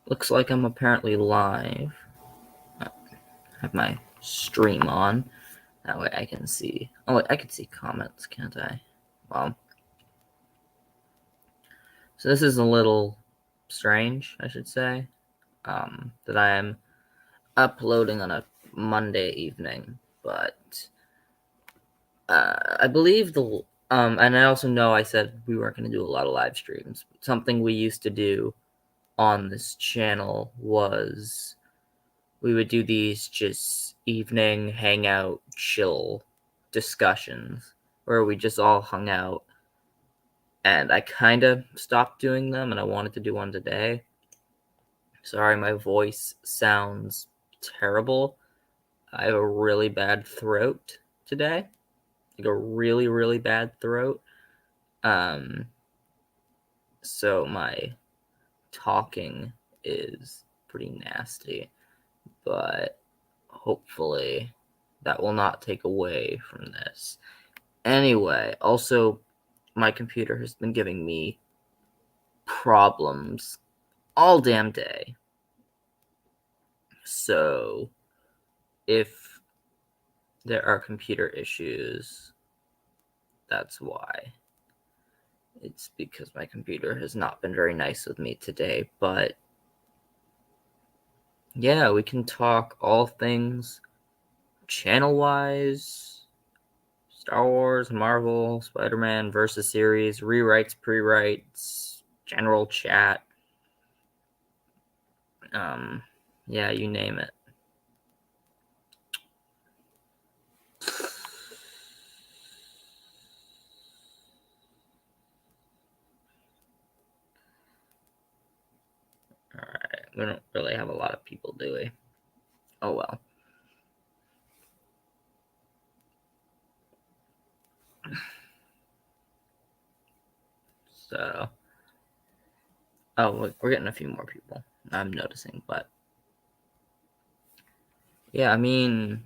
Looks like I'm apparently live. I have my stream on. That way I can see. Oh, I can see comments, can't I? Well, so this is a little strange, I should say, that I am uploading on a Monday evening, but I believe and I also know I said we weren't going to do a lot of live streams. Something we used to do on this channel was we would do these just evening hangout chill discussions where we just all hung out, and I kind of stopped doing them, and I wanted to do one today. Sorry, my voice sounds terrible. I have a really bad throat today, like a really, really bad throat. So my talking is pretty nasty, but hopefully that will not take away from this. Anyway, also, my computer has been giving me problems all damn day. So, if there are computer issues, that's why. It's because my computer has not been very nice with me today, but yeah, we can talk all things channel-wise, Star Wars, Marvel, Spider-Man versus series, rewrites, pre-writes, general chat. Yeah, you name it. Alright, we don't really have a lot of people, do we? Oh well. So, we're getting a few more people, I'm noticing, but yeah, I mean,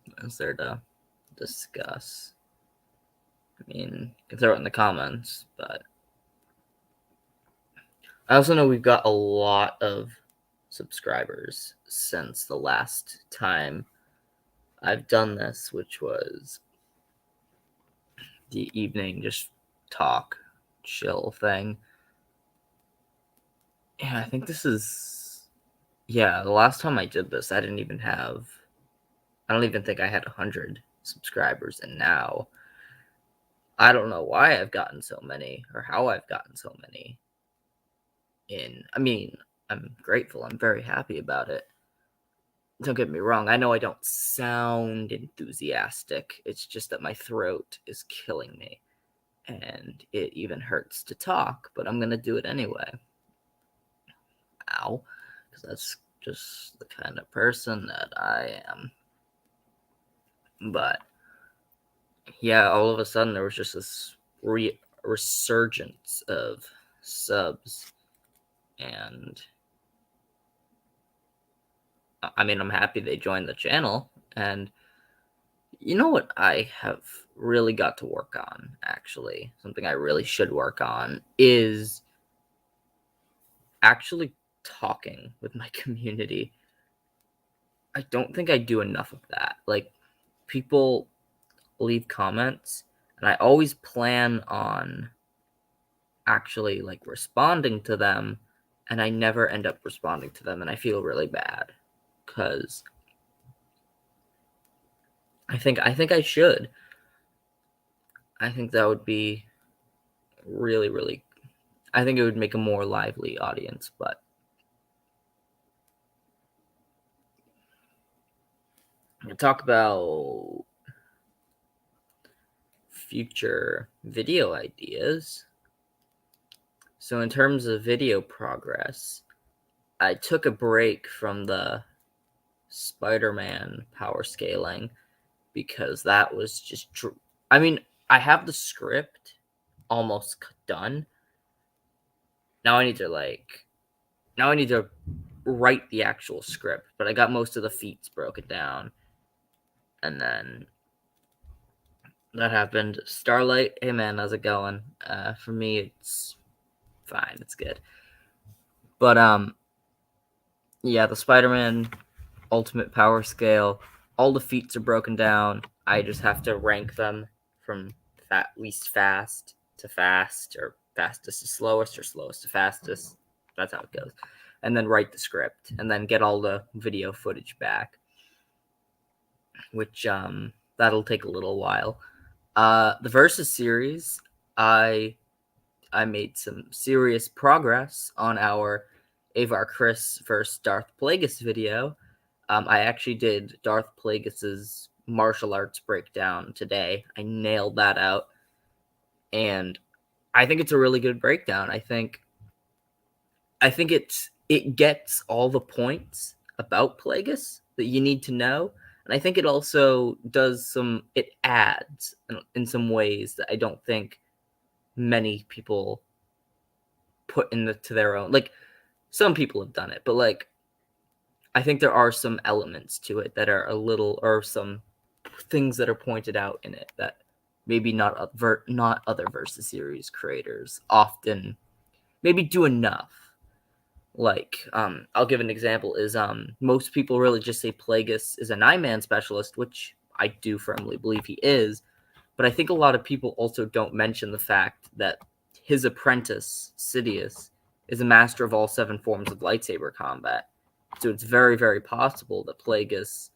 what is there to discuss? I mean, you can throw it in the comments, but I also know we've got a lot of subscribers since the last time I've done this, which was the evening just talk, chill thing. Yeah, I think this is. Yeah, the last time I did this, I don't even think I had 100 subscribers, and now I don't know why I've gotten so many or how I've gotten so many. I mean, I'm grateful. I'm very happy about it. Don't get me wrong. I know I don't sound enthusiastic. It's just that my throat is killing me, and it even hurts to talk, but I'm going to do it anyway. Ow. Because that's just the kind of person that I am. But yeah, all of a sudden there was just this resurgence of subs, and I mean, I'm happy they joined the channel. And you know what I have really got to work on, actually, something I really should work on, is actually talking with my community. I don't think I do enough of that. Like, people leave comments, and I always plan on actually like responding to them, and I never end up responding to them, and I feel really bad because I think I should. I think that would be really, really. I think it would make a more lively audience, but we'll talk about future video ideas. So in terms of video progress, I took a break from the Spider-Man power scaling because that was just I mean, I have the script almost done. Now I need to write the actual script, but I got most of the feats broken down. And then that happened. Starlight, hey man, how's it going? For me, it's fine, it's good. But yeah, the Spider-Man Ultimate Power Scale, all the feats are broken down. I just have to rank them from least fast to fast, or fastest to slowest, or slowest to fastest. That's how it goes. And then write the script, and then get all the video footage back, which that'll take a little while. The Versus series, I made some serious progress on our Avar Chris versus Darth Plagueis video. I actually did Darth Plagueis's martial arts breakdown today. I nailed that out, and I think it's a really good breakdown. I think it gets all the points about Plagueis that you need to know, and I think it also it adds in some ways that I don't think many people put to their own. Like, some people have done it, but like, I think there are some elements to it that are or some things that are pointed out in it that maybe not other Versus series creators often maybe do enough. Like, I'll give an example, is most people really just say Plagueis is a 9-man specialist, which I do firmly believe he is, but I think a lot of people also don't mention the fact that his apprentice, Sidious, is a master of all 7 forms of lightsaber combat. So it's very, very possible that Plagueis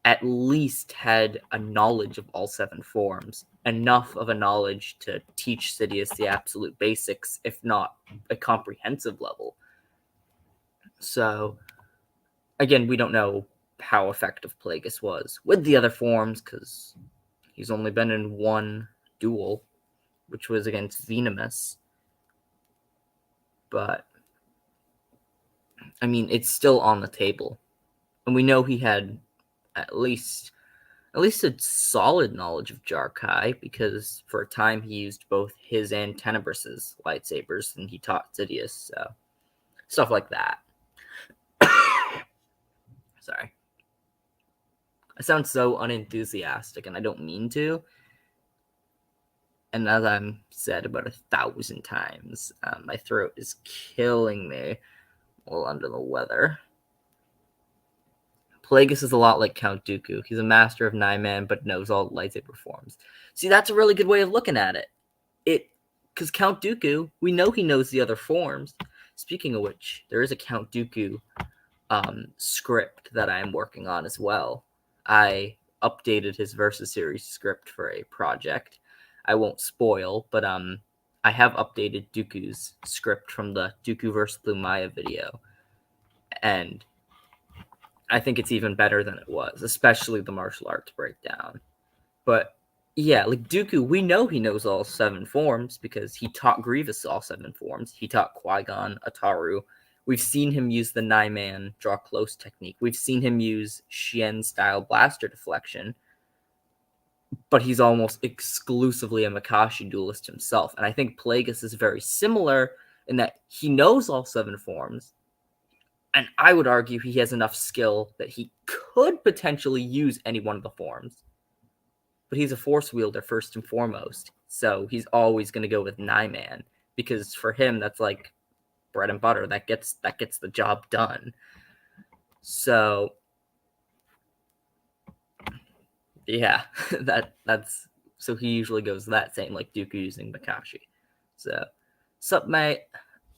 at least had a knowledge of all 7 forms, enough of a knowledge to teach Sidious the absolute basics, if not a comprehensive level. So, again, we don't know how effective Plagueis was with the other forms, because he's only been in one duel, which was against Venomous. But, I mean, it's still on the table. And we know he had at least a solid knowledge of Jarkai, because for a time he used both his and Tenebrous' lightsabers, and he taught Sidious, so stuff like that. Sorry. I sound so unenthusiastic, and I don't mean to. And as I've said about 1,000 times, my throat is killing me. A little under the weather. Plagueis is a lot like Count Dooku. He's a master of 9-man, but knows all lightsaber forms. See, that's a really good way of looking at it. Because Count Dooku, we know he knows the other forms. Speaking of which, there is a Count Dooku script that I'm working on as well. I updated his Versus series script for a project. I won't spoil, but I have updated Dooku's script from the Dooku vs. Lumaya video, and I think it's even better than it was, especially the martial arts breakdown. But yeah, like Dooku, we know he knows all 7 forms because he taught Grievous all 7 forms. He taught Qui-Gon, Ataru. We've seen him use the 9-man draw close technique. We've seen him use Shien-style blaster deflection. But he's almost exclusively a Makashi duelist himself. And I think Plagueis is very similar in that he knows all 7 forms. And I would argue he has enough skill that he could potentially use any one of the forms. But he's a Force wielder first and foremost. So he's always going to go with 9-man. Because for him, that's like bread and butter. That gets the job done. So yeah, that's so he usually goes that same, like Dooku using Makashi. So, sup, mate?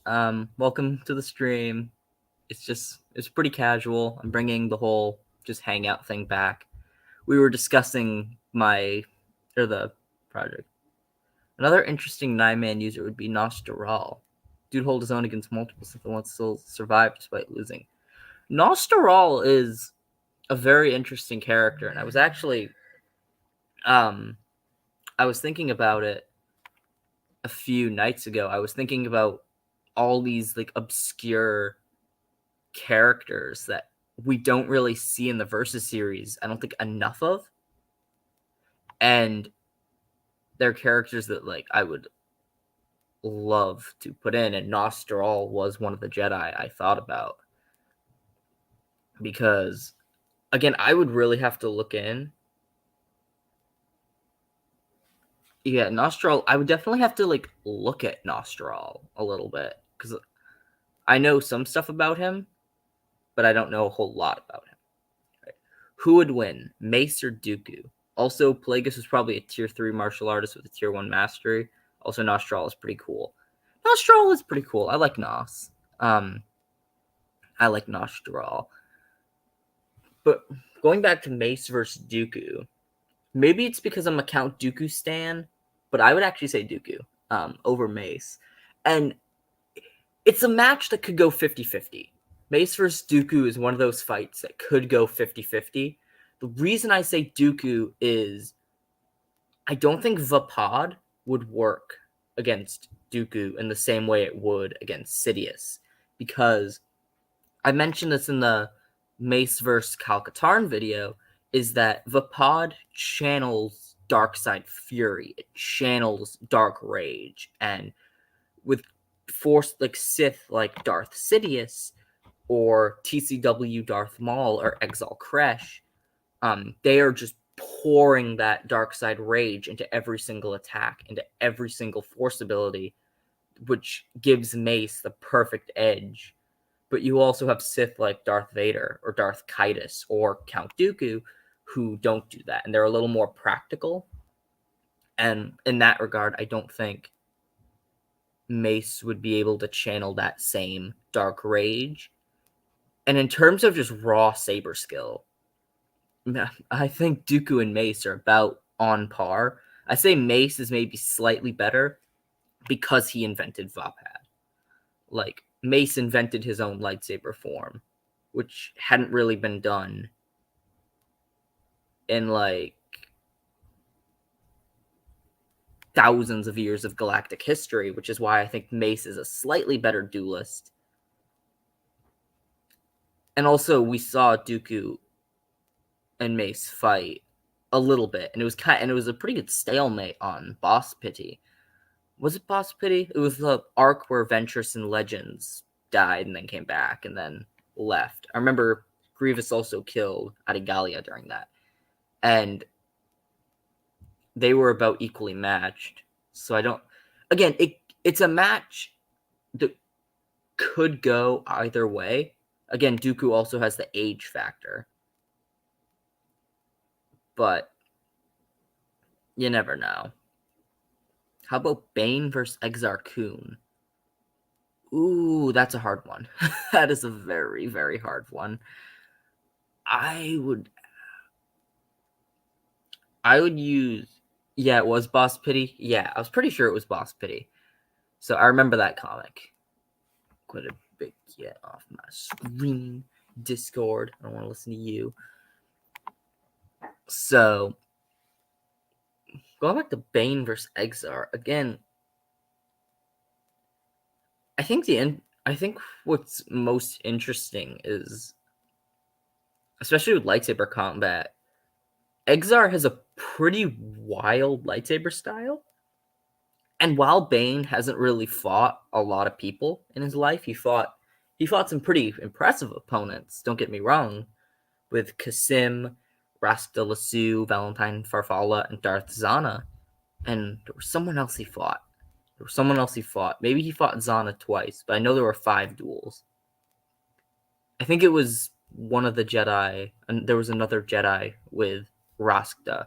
Welcome to the stream. It's pretty casual. I'm bringing the whole just hangout thing back. We were discussing the project. Another interesting 9-man user would be Nostaral. Dude hold his own against multiple Sith and wants to survive despite losing. Nostaral is a very interesting character, and I was actually I was thinking about it a few nights ago. I was thinking about all these like obscure characters that we don't really see in the Versus series. I don't think enough of, and they're characters that like I would love to put in, and Nostral was one of the Jedi I thought about, because again, I would really have to look in. Yeah, Nostral. I would definitely have to like look at Nostral a little bit because I know some stuff about him, but I don't know a whole lot about him. Right. Who would win, Mace or Dooku? Also, Plagueis was probably a tier 3 martial artist with a tier 1 mastery. Also, Nostral is pretty cool. Nostral is pretty cool. I like Nos. I like Nostral. But going back to Mace versus Dooku, maybe it's because I'm a Count Dooku stan, but I would actually say Dooku over Mace. And it's a match that could go 50-50. Mace versus Dooku is one of those fights that could go 50-50. The reason I say Dooku is I don't think Vapod would work against Dooku in the same way it would against Sidious, because I mentioned this in the Mace vs. Cal-Katarn video, is that Vapod channels Darkside Fury, it channels Dark Rage, and with Force like Sith like Darth Sidious or TCW Darth Maul or Exile Kresh, they are just pouring that Darkside Rage into every single attack, into every single Force ability, which gives Mace the perfect edge. But you also have Sith like Darth Vader or Darth Kaitis or Count Dooku who don't do that, and they're a little more practical. And in that regard, I don't think Mace would be able to channel that same Dark Rage. And in terms of just raw saber skill, I think Dooku and Mace are about on par. I say Mace is maybe slightly better because he invented Vapad. Like, Mace invented his own lightsaber form, which hadn't really been done in, like, thousands of years of galactic history, which is why I think Mace is a slightly better duelist. And also, we saw Dooku and Mace fight a little bit, and it was a pretty good stalemate on Boss Pity. Was it Boss Pity? It was the arc where Ventress and Legends died and then came back and then left. I remember Grievous also killed Adigalia during that. And they were about equally matched. So I don't... Again, it's a match that could go either way. Again, Dooku also has the age factor. But you never know. How about Bane versus Exar Kun? Ooh, that's a hard one. That is a very, very hard one. I would use... Yeah, it was Boss Pity. Yeah, I was pretty sure it was Boss Pity. So I remember that comic. Quite a big get off my screen. Discord. I don't want to listen to you. So, going back to Bane versus Exar again. I think what's most interesting is, especially with lightsaber combat, Exar has a pretty wild lightsaber style. And while Bane hasn't really fought a lot of people in his life, he fought some pretty impressive opponents, don't get me wrong, with Kasim, Rasta Lasso, Valentine Farfalla, and Darth Zana. And there was someone else he fought. Maybe he fought Zana twice, but I know there were 5 duels. I think it was one of the Jedi, and there was another Jedi with Rasta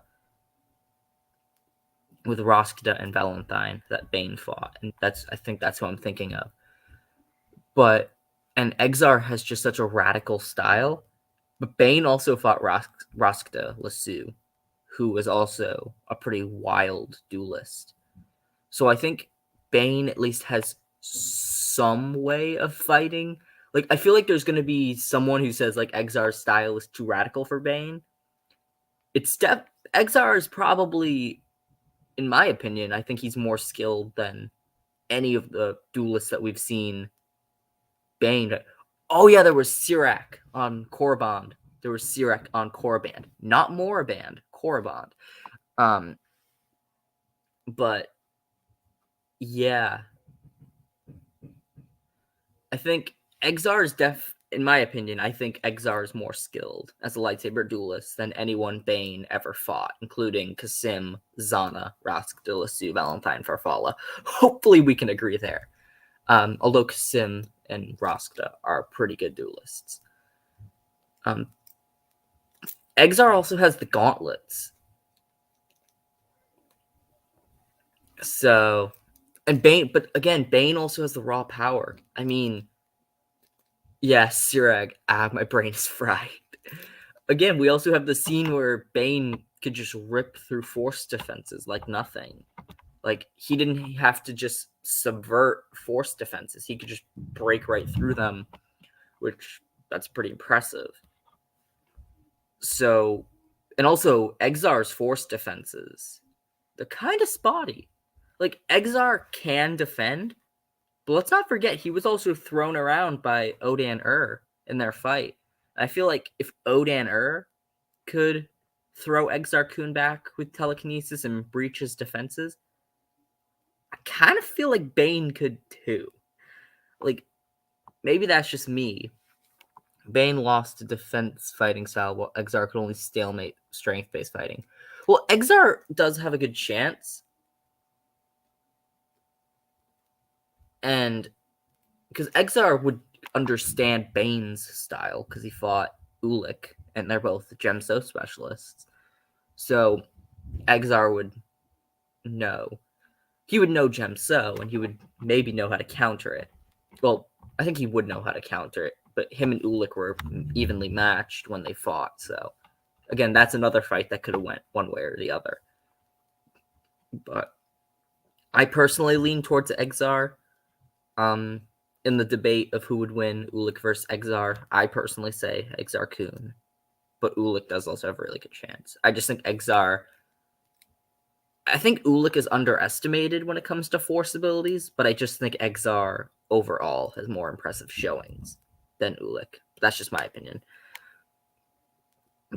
and Valentine that Bane fought, and I think that's who I'm thinking of. And Exar has just such a radical style, but Bane also fought Rasta Lasso, who was also a pretty wild duelist. So I think Bane at least has some way of fighting. Like, I feel like there's going to be someone who says, like, Exar's style is too radical for Bane. Exar is probably, in my opinion, I think he's more skilled than any of the duelists that we've seen Bane. Oh, yeah, there was Sirak on Korriban. Not Moraband, Korriban. But yeah, I think Exar is in my opinion, I think Exar is more skilled as a lightsaber duelist than anyone Bane ever fought, including Kasim, Zana, Rask de Lasso, Valentine Farfalla. Hopefully we can agree there. Although Kasim and Raskda are pretty good duelists. Exar also has the gauntlets. So, and Bane, but again, Bane also has the raw power. I mean, yes, Sirag. My brain is fried. Again, we also have the scene where Bane could just rip through force defenses like nothing. Like, he didn't have to just subvert force defenses. He could just break right through them, which that's pretty impressive. So, and also Exar's force defenses, they're kind of spotty. Like, Exar can defend, but let's not forget he was also thrown around by Odan in their fight. I feel like if Odan could throw Exar Kun back with telekinesis and breach his defenses, I kind of feel like Bane could too. Like, maybe that's just me. Bane lost to defense fighting style, while Exar could only stalemate strength-based fighting. Well, Exar does have a good chance. And because Exar would understand Bane's style, because he fought Ulik, and they're both Gemso specialists. So Exar would know. He would know Gemso, and he would maybe know how to counter it. Well, I think he would know how to counter it, but him and Ulik were evenly matched when they fought, so again, that's another fight that could have went one way or the other. But I personally lean towards Exar. In the debate of who would win, Ulik versus Exar, I personally say Exar Kun, but Ulik does also have a really good chance. I just think Exar. I think Ulik is underestimated when it comes to force abilities, but I just think Exar overall has more impressive showings than Ulik. That's just my opinion.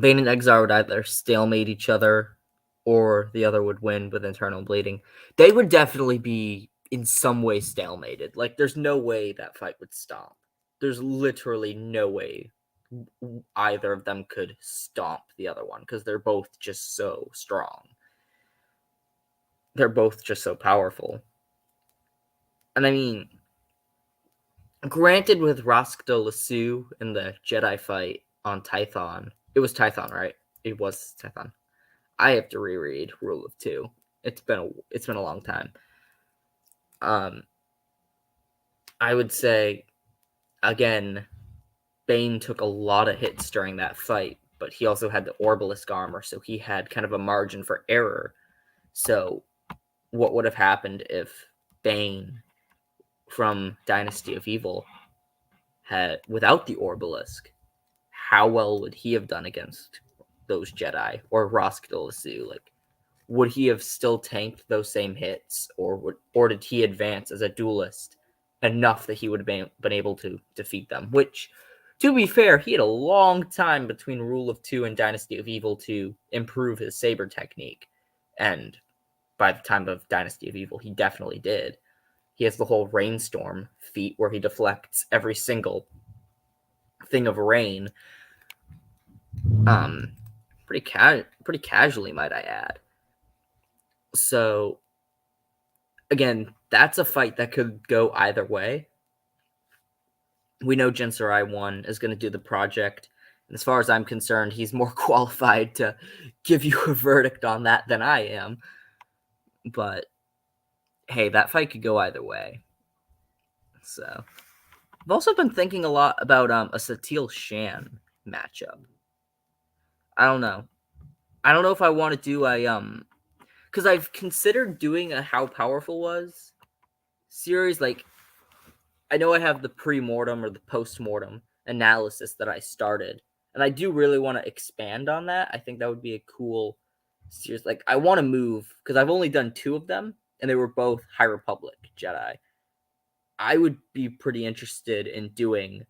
Bane and Exar would either stalemate each other or the other would win with internal bleeding. They would definitely be in some way stalemated. Like, there's no way that fight would stop. There's literally no way either of them could stomp the other one because they're both just so strong. They're both just so powerful. And I mean, granted, with Rask de Lasso in the Jedi fight on Tython, it was Tython, right? It was Tython. I have to reread Rule of Two. It's been a long time. I would say, again, Bane took a lot of hits during that fight, but he also had the Orbalisk armor, so he had kind of a margin for error. So what would have happened if Bane from Dynasty of Evil had, without the Orbalisk, how well would he have done against those Jedi? Or Rask de Lasso? Like, would he have still tanked those same hits, or did he advance as a duelist enough that he would have been able to defeat them? Which, to be fair, he had a long time between Rule of Two and Dynasty of Evil to improve his saber technique, and by the time of Dynasty of Evil, he definitely did. He has the whole Rainstorm feat where he deflects every single thing of rain, pretty casually, might I add. So, again, that's a fight that could go either way. We know Jin Sarai 1 is going to do the project. And as far as I'm concerned, he's more qualified to give you a verdict on that than I am. But, hey, that fight could go either way. So, I've also been thinking a lot about a Satele Shan matchup. I don't know. I don't know if I want to do a because I've considered doing a How Powerful Was series. Like, I know I have the pre-mortem or the post-mortem analysis that I started, and I do really want to expand on that. I think that would be a cool series. Like, I want to move, because I've only done 2 of them, and they were both High Republic Jedi. I would be pretty interested in doing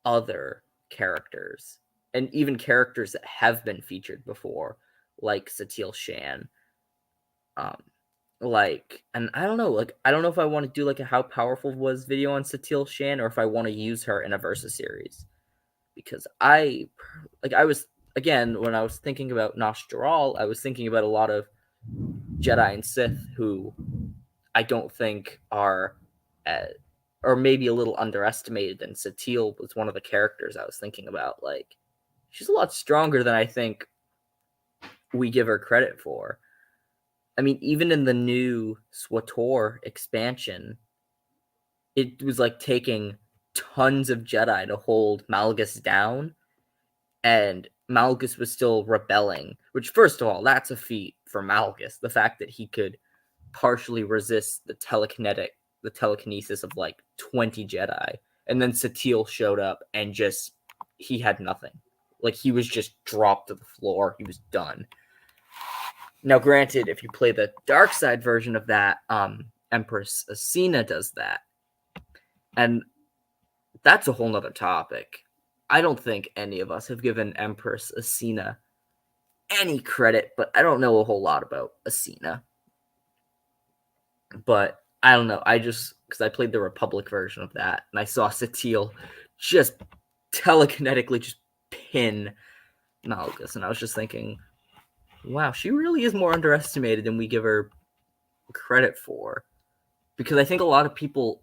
other characters, and even characters that have been featured before, like Satele Shan. And I don't know, I don't know if I want to do like a How Powerful Was video on Satele Shan, or if I want to use her in a Versus series. because I was, again, when I was thinking about Nostral, I was thinking about a lot of Jedi and Sith who I don't think are, or maybe a little underestimated. And Satele was one of the characters I was thinking about. Like, she's a lot stronger than I think we give her credit for. I mean, even in the new SWTOR expansion, it was like taking tons of Jedi to hold Malgus down, and Malgus was still rebelling, which, first of all, that's a feat for Malgus. The fact that he could partially resist the telekinesis of like 20 Jedi, and then Satele showed up and just, he had nothing. Like, he was just dropped to the floor. He was done. Now, granted, if you play the dark side version of that, Empress Asina does that. And that's a whole nother topic. I don't think any of us have given Empress Asina any credit, but I don't know a whole lot about Asina. But I don't know. Because I played the Republic version of that, and I saw Satele just telekinetically just pin Malgus, and I was just thinking, wow, she really is more underestimated than we give her credit for. Because I think a lot of people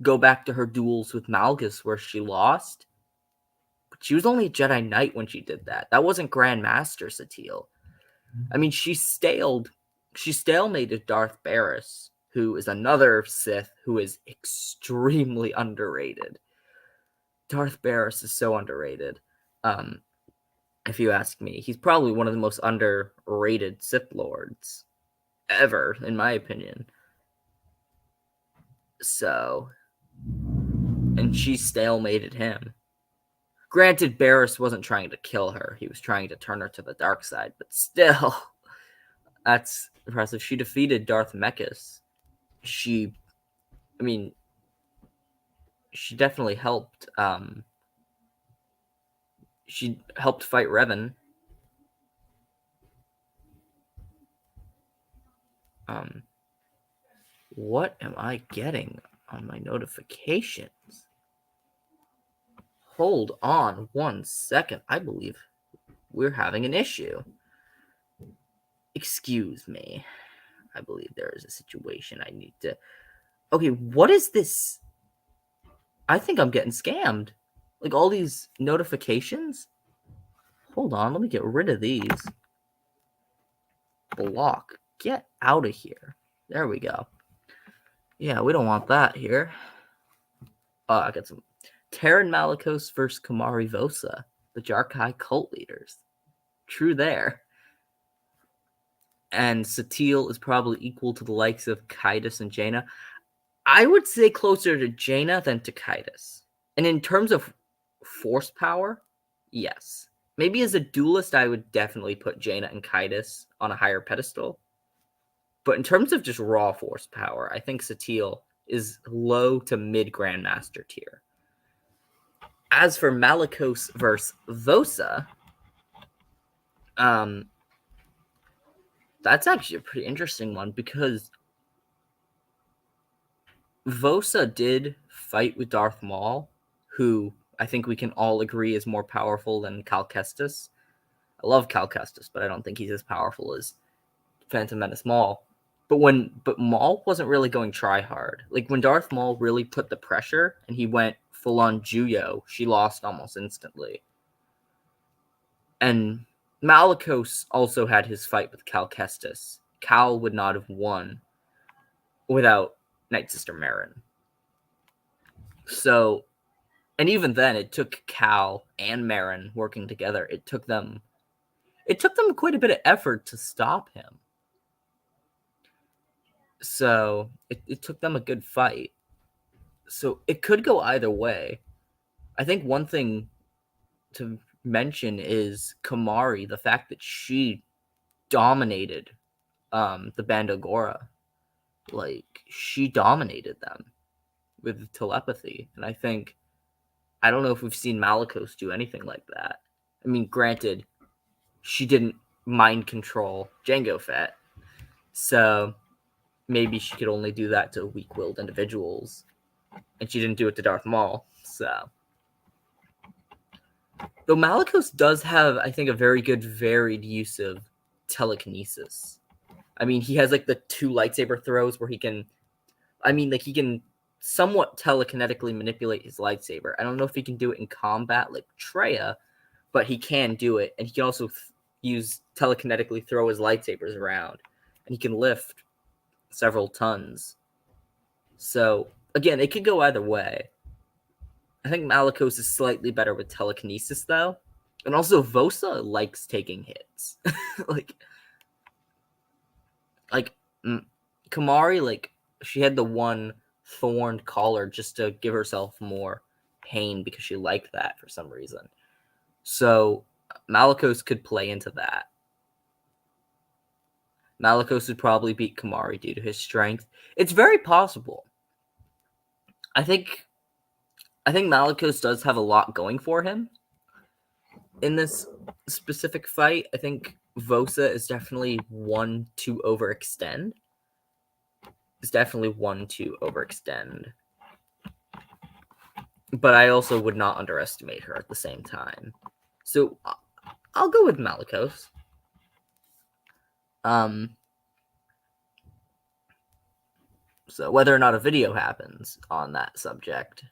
go back to her duels with Malgus where she lost, but she was only a Jedi Knight when she did that. That wasn't Grandmaster Satele. I mean, she stalemated Darth Barris, who is another Sith who is extremely underrated. Darth Barris is so underrated. If you ask me, he's probably one of the most underrated Sith Lords ever, in my opinion. So, and she stalemated him. Granted, Barris wasn't trying to kill her. He was trying to turn her to the dark side, but still, that's impressive. She defeated Darth Mechas. She definitely helped. She helped fight Revan. What am I getting on my notifications? Hold on 1 second. I believe we're having an issue. Excuse me. I believe there is a situation I need to... Okay, what is this? I think I'm getting scammed. Like, all these notifications? Hold on, let me get rid of these. Block. Get out of here. There we go. Yeah, we don't want that here. I got some... Terran Malicos versus Kamari Vosa, the Jarkai cult leaders. True there. And Satele is probably equal to the likes of Kaitis and Jaina. I would say closer to Jaina than to Kaitis. And in terms of force power, yes. Maybe as a duelist, I would definitely put Jaina and Kaitis on a higher pedestal. But in terms of just raw force power, I think Satele is low to mid Grandmaster tier. As for Malicos versus Vosa, that's actually a pretty interesting one, because Vosa did fight with Darth Maul, who I think we can all agree is more powerful than Cal Kestis. I love Cal Kestis, but I don't think he's as powerful as Phantom Menace Maul. But Maul wasn't really going try hard. Like, when Darth Maul really put the pressure and he went full on Juyo, she lost almost instantly. And Malicos also had his fight with Cal Kestis. Cal would not have won without Night Sister Merrin. So, and even then, it took Cal and Merrin working together. It took them quite a bit of effort to stop him. So it took them a good fight. So it could go either way. I think one thing to mention is Kamari, the fact that she dominated the Bandagora. Like, she dominated them with telepathy. And I don't know if we've seen Malicos do anything like that. I mean, granted, she didn't mind control Jango Fett, so maybe she could only do that to weak-willed individuals, and she didn't do it to Darth Maul. So Though Malicos does have, I think, a very good varied use of telekinesis. I mean, he has like the 2 lightsaber throws where he can somewhat telekinetically manipulate his lightsaber. I don't know if he can do it in combat like Trilla, but he can do it, and he can also use telekinetically throw his lightsabers around, and he can lift several tons. So again, it could go either way. I think Malicos is slightly better with telekinesis though, and also Vosa likes taking hits. like Kamari, like she had the one thorned collar just to give herself more pain because she liked that for some reason. So Malicos could play into that. Malicos would probably beat Kamari due to his strength. It's very possible. I think Malicos does have a lot going for him in this specific fight. I think Vosa is definitely one to overextend. But I also would not underestimate her at the same time. So I'll go with Malicos. So whether or not a video happens on that subject,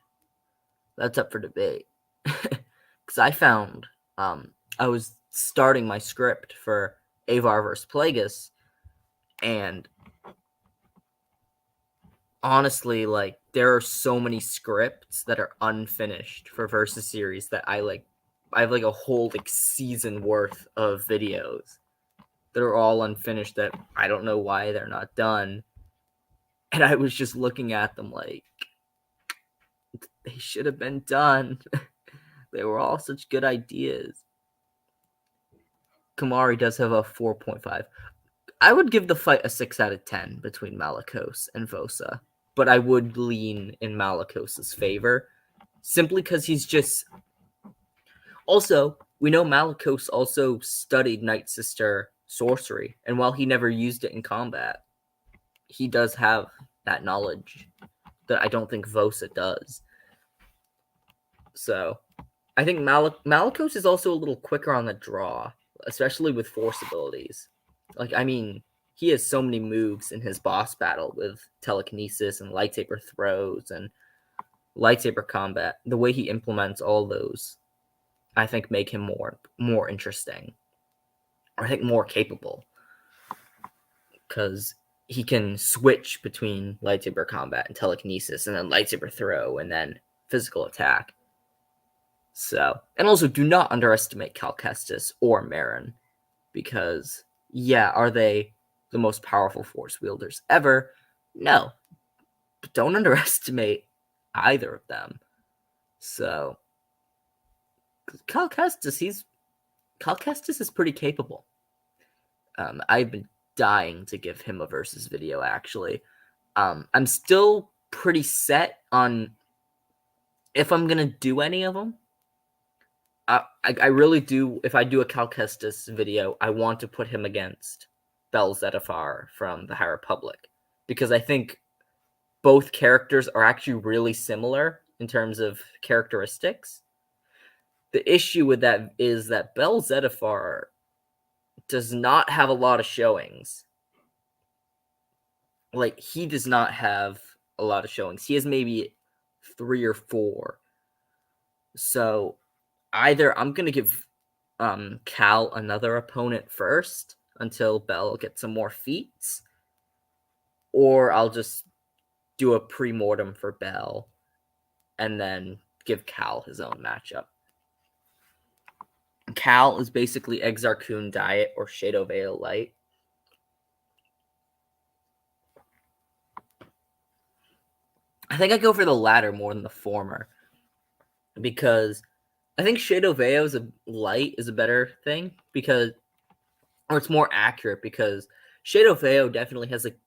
that's up for debate. Because I found I was starting my script for Avar vs. Plagueis, and honestly, like, there are so many scripts that are unfinished for Versus series that I have like a whole like season worth of videos that are all unfinished that I don't know why they're not done. And I was just looking at them like, they should have been done. They were all such good ideas. Kamari does have a 4.5. I would give the fight a 6 out of 10 between Malicos and Vosa, but I would lean in Malicos' favor simply because he's just... Also, we know Malicos also studied Night Sister sorcery, and while he never used it in combat, he does have that knowledge that I don't think Vosa does. So I think Malicos is also a little quicker on the draw, especially with force abilities. Like, I mean, he has so many moves in his boss battle with telekinesis and lightsaber throws and lightsaber combat. The way he implements all those, I think, make him more interesting. Or I think more capable. Because he can switch between lightsaber combat and telekinesis, and then lightsaber throw, and then physical attack. So, and also do not underestimate Cal Kestis or Marin, because, yeah, are they the most powerful force wielders ever? No. But don't underestimate either of them. So, Cal Kestis is pretty capable. I've been dying to give him a versus video, actually. I'm still pretty set on if I'm going to do any of them. I really do. If I do a Cal Kestis video, I want to put him against Bel Zettifar from the High Republic, because I think both characters are actually really similar in terms of characteristics. The issue with that is that Bel Zettifar does not have a lot of showings. Like, he does not have a lot of showings. He has maybe 3 or 4. So either I'm going to give Cal another opponent first until Bel gets some more feats, or I'll just do a pre-mortem for Bel and then give Cal his own matchup. Cal is basically Exar Kun Diet or Shadow Veil Light. I think I go for the latter more than the former, because I think Shadow Veil Light is a better thing, because, or it's more accurate, because Shadow Veil definitely has like,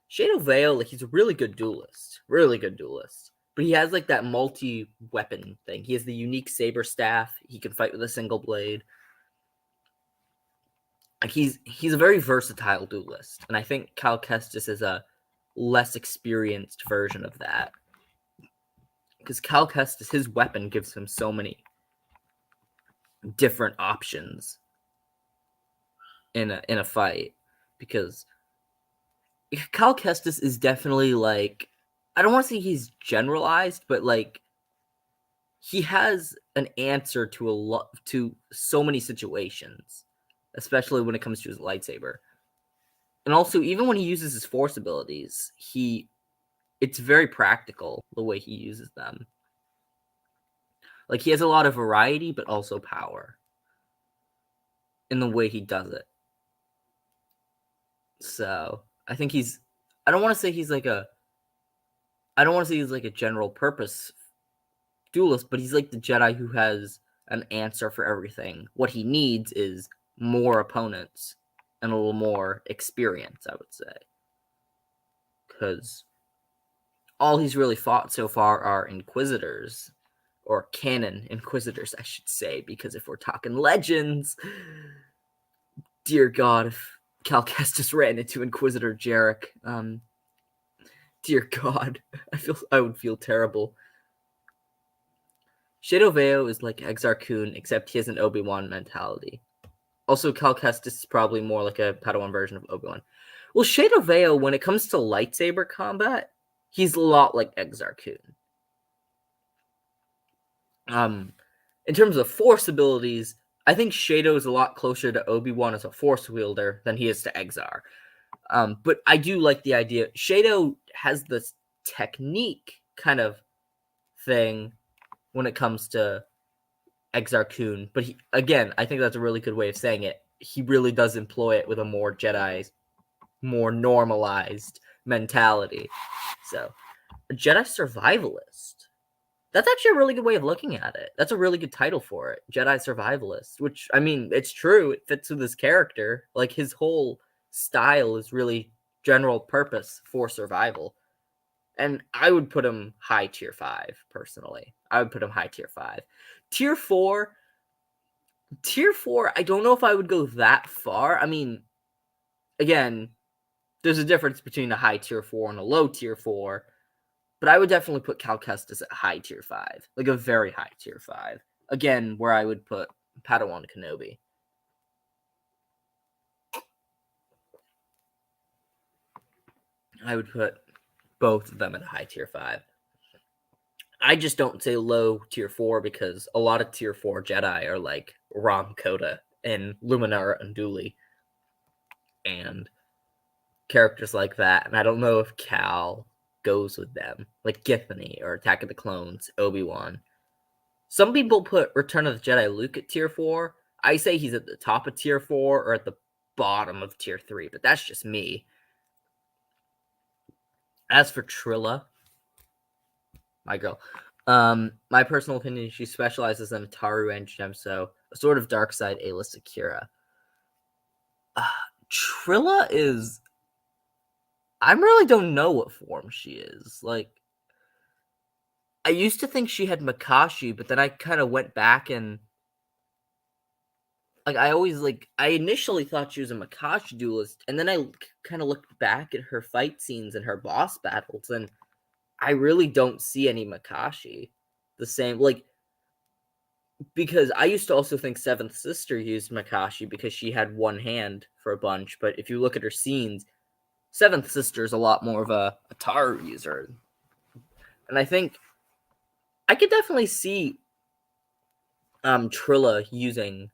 Shadow Veil, like, he's a really good duelist, but he has like that multi-weapon thing. He has the unique saber staff. He can fight with a single blade. Like, he's a very versatile duelist, and I think Cal Kestis is a less experienced version of that, because Cal Kestis, his weapon gives him so many different options in a fight, because Cal Kestis is definitely like, I don't want to say he's generalized, but like he has an answer to so many situations, especially when it comes to his lightsaber. And also, even when he uses his force abilities, it's very practical the way he uses them. Like, he has a lot of variety, but also power in the way he does it. So I think I don't want to say he's like a general purpose duelist, but he's like the Jedi who has an answer for everything. What he needs is more opponents and a little more experience, I would say. Because all he's really fought so far are Inquisitors, or canon Inquisitors, I should say, because if we're talking Legends, dear God, if Cal Kestis ran into Inquisitor Jarek, dear God, I would feel terrible. Shadow Veo is like Exar Kun, except he has an Obi-Wan mentality. Also, Cal Kestis is probably more like a Padawan version of Obi-Wan. Well, Shadow Veo, when it comes to lightsaber combat, he's a lot like Exar Kun. In terms of force abilities, I think Shadow is a lot closer to Obi-Wan as a force wielder than he is to Exar. But I do like the idea. Shadow has this technique kind of thing when it comes to Exar Kun, but again, I think that's a really good way of saying it. He really does employ it with a more Jedi, more normalized mentality. So, a Jedi survivalist. That's actually a really good way of looking at it. That's a really good title for it, Jedi survivalist. Which, I mean, it's true. It fits with his character. Like, his whole style is really general purpose for survival. And I would put him high tier 5, personally. I would put him high tier 5. Tier 4, I don't know if I would go that far. I mean, again, there's a difference between a high tier 4 and a low tier 4. But I would definitely put Cal Kestis at high tier 5. Like a very high tier 5. Again, where I would put Padawan Kenobi. I would put both of them at a high tier 5. I just don't say low tier 4 because a lot of tier 4 Jedi are like Ram Koda and Luminara Unduli and characters like that. And I don't know if Cal goes with them, like Githany or Attack of the Clones, Obi-Wan. Some people put Return of the Jedi Luke at tier 4. I say he's at the top of tier 4 or at the bottom of tier 3, but that's just me. As for Trilla, my girl, my personal opinion, she specializes in Ataru and Gemso, a sort of dark side A-list Akira. Trilla is... I really don't know what form she is. Like, I used to think she had Makashi, but then I kind of went back and... Like, I initially thought she was a Makashi duelist, and then I kind of looked back at her fight scenes and her boss battles, and I really don't see any Makashi. The same, like, because I used to also think Seventh Sister used Makashi because she had one hand for a bunch, but if you look at her scenes, Seventh Sister is a lot more of a Ataru user. And I think I could definitely see Trilla using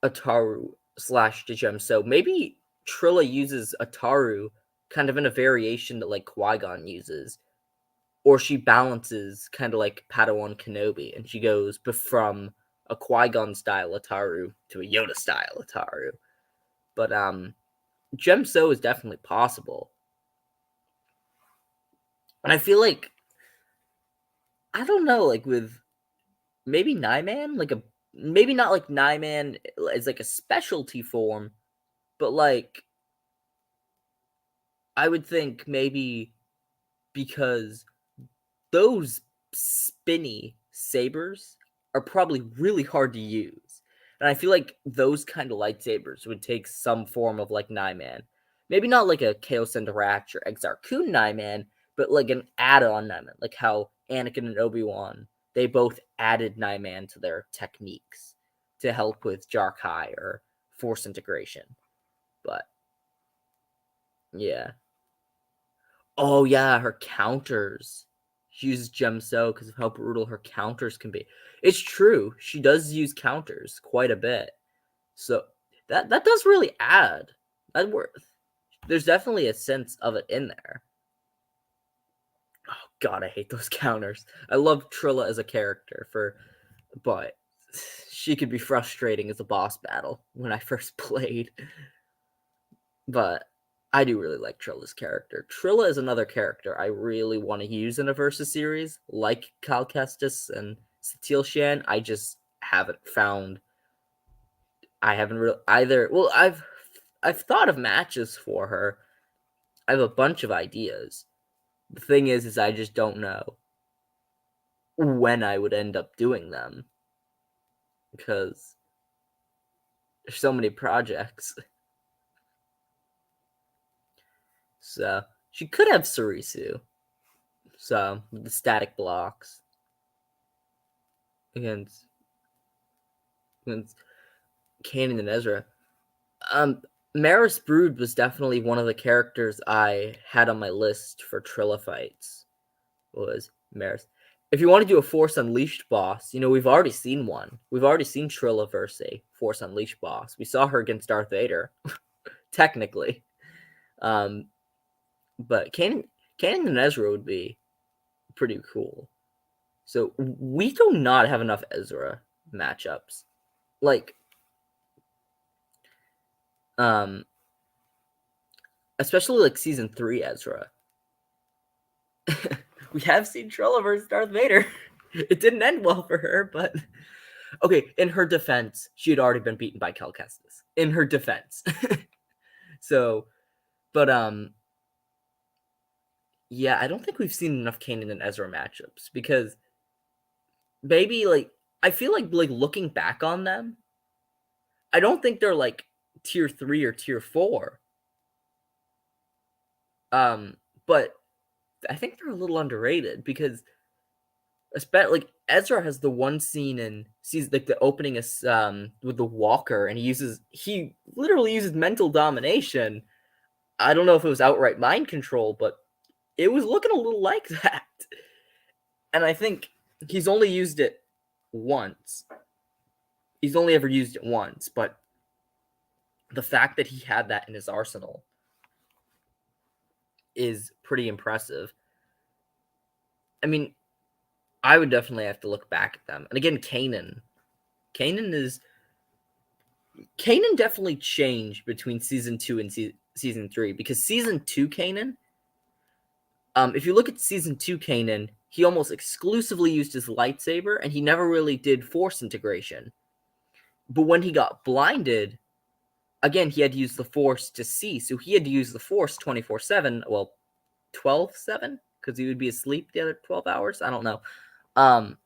Ataru / Dijem. So maybe Trilla uses Ataru kind of in a variation that like Qui-Gon uses. Or she balances kind of like Padawan Kenobi, and she goes from a Qui-Gon style Ataru to a Yoda style Ataru. But Gemso is definitely possible. And I feel like, I don't know, like with maybe Nyman, like maybe not like Nyman as like a specialty form, but like I would think maybe because those spinny sabers are probably really hard to use. And I feel like those kind of lightsabers would take some form of like Nyman. Maybe not like a Chaos and Ratch or Exar Kun Nyman, but like an add-on Nyman. Like how Anakin and Obi-Wan, they both added Nyman to their techniques. to help with Jarkai or Force integration. But yeah. Oh yeah, her counters. She uses Gemso because of how brutal her counters can be. It's true. She does use counters quite a bit. So that does really add. There's definitely a sense of it in there. Oh god, I hate those counters. I love Trilla as a character but she could be frustrating as a boss battle when I first played. But I do really like Trilla's character. Trilla is another character I really want to use in a Versus series, like Cal Kestis and Satil Shan. I just haven't found. I haven't really either. Well, I've thought of matches for her. I have a bunch of ideas. The thing is I just don't know when I would end up doing them because there's so many projects. So she could have Sarisu. So the static blocks against Kanan and Ezra. Maris Brood was definitely one of the characters I had on my list for Trilla fights. Was Maris. If you want to do a Force Unleashed boss, we've already seen one. We've already seen Trilla versus a Force Unleashed boss. We saw her against Darth Vader, technically. But Kanan and Ezra would be pretty cool. So we do not have enough Ezra matchups. Like, especially like season 3 Ezra. We have seen Trilla versus Darth Vader. It didn't end well for her, but okay. In her defense, she had already been beaten by Cal Kestis. In her defense, so, but yeah, I don't think we've seen enough Kanan and Ezra matchups because maybe I feel like looking back on them, I don't think they're like tier 3 or tier 4. But I think they're a little underrated because especially like Ezra has the one scene and sees like the opening is with the walker and he literally uses mental domination. I don't know if it was outright mind control, but it was looking a little like that. And I think he's only used it once. He's only ever used it once, but the fact that he had that in his arsenal is pretty impressive. I mean, I would definitely have to look back at them. And again, Kanan definitely changed between season 2 and season 3 because season 2 Kanan, if you look at season 2 Kanan, he almost exclusively used his lightsaber and he never really did Force integration. But when he got blinded, again, he had to use the Force to see. So he had to use the Force 24/7. Well, 12/7 because he would be asleep the other 12 hours. I don't know. And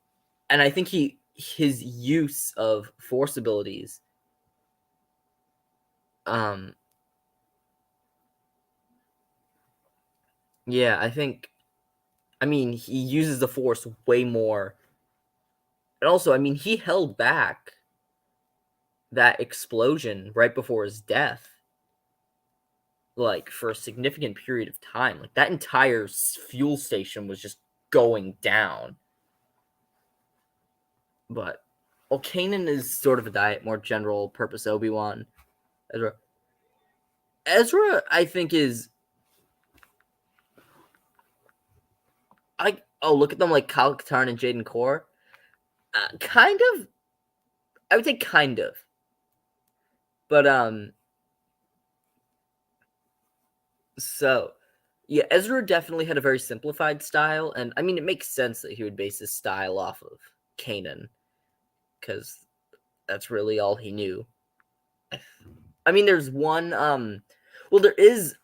I think his use of Force abilities, yeah, he uses the Force way more. And also, he held back that explosion right before his death, like, for a significant period of time. Like, that entire fuel station was just going down. But, well, Kanan is sort of a more general purpose Obi-Wan. Ezra, I think, is... look at them like Kyle Katarn and Jaden Core. Kind of. I would say kind of. But, so, yeah, Ezra definitely had a very simplified style, and, it makes sense that he would base his style off of Kanan, because that's really all he knew. There's one, there is,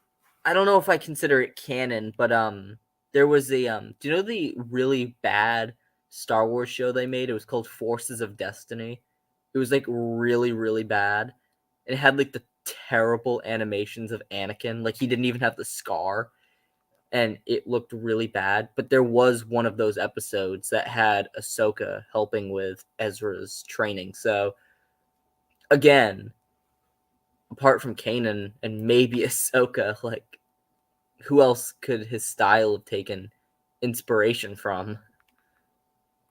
I don't know if I consider it canon, but, there was a, do you know the really bad Star Wars show they made? It was called Forces of Destiny. It was, like, really, really bad. It had, like, the terrible animations of Anakin. Like, he didn't even have the scar. And it looked really bad. But there was one of those episodes that had Ahsoka helping with Ezra's training. So again, apart from Kanan and maybe Ahsoka, like, who else could his style have taken inspiration from?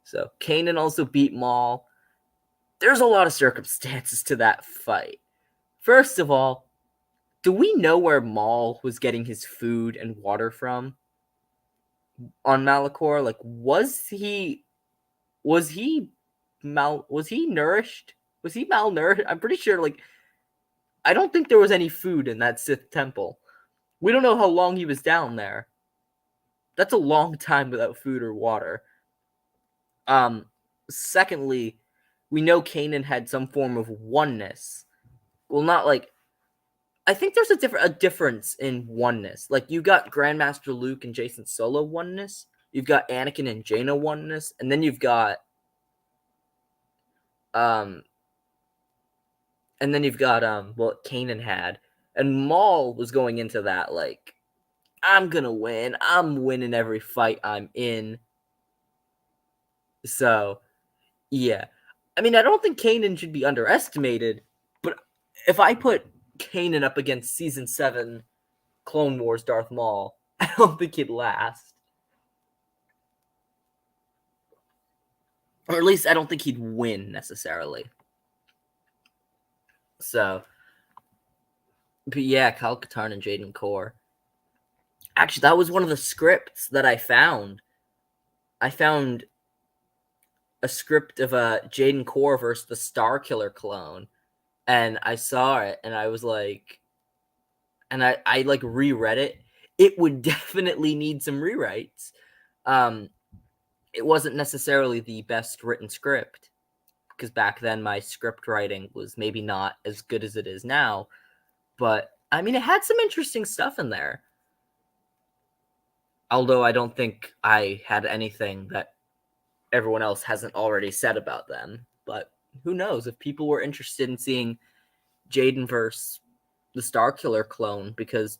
So Kanan also beat Maul. There's a lot of circumstances to that fight. First of all, do we know where Maul was getting his food and water from on Malachor? Like, was he nourished? Was he malnourished? I'm pretty sure, like, I don't think there was any food in that Sith temple. We don't know how long he was down there. That's a long time without food or water. Secondly, we know Kanan had some form of oneness. Well, not like, I think there's a difference in oneness. Like, you got Grandmaster Luke and Jason Solo oneness. You've got Anakin and Jaina oneness, and then you've got what Kanan had. And Maul was going into that like, I'm gonna win. I'm winning every fight I'm in. So, yeah. I mean, I don't think Kanan should be underestimated, but if I put Kanan up against Season 7 Clone Wars Darth Maul, I don't think he'd last. Or at least I don't think he'd win, necessarily. So, but yeah, Kyle Katarn and Jaden Core. Actually, that was one of the scripts that I found. I found a script of Jaden Core versus the Starkiller clone, and I saw it, and I was like, and I like reread it. It would definitely need some rewrites. It wasn't necessarily the best written script, because back then my script writing was maybe not as good as it is now, but I mean, it had some interesting stuff in there. Although I don't think I had anything that everyone else hasn't already said about them. But who knows if people were interested in seeing Jaden versus the Starkiller clone, because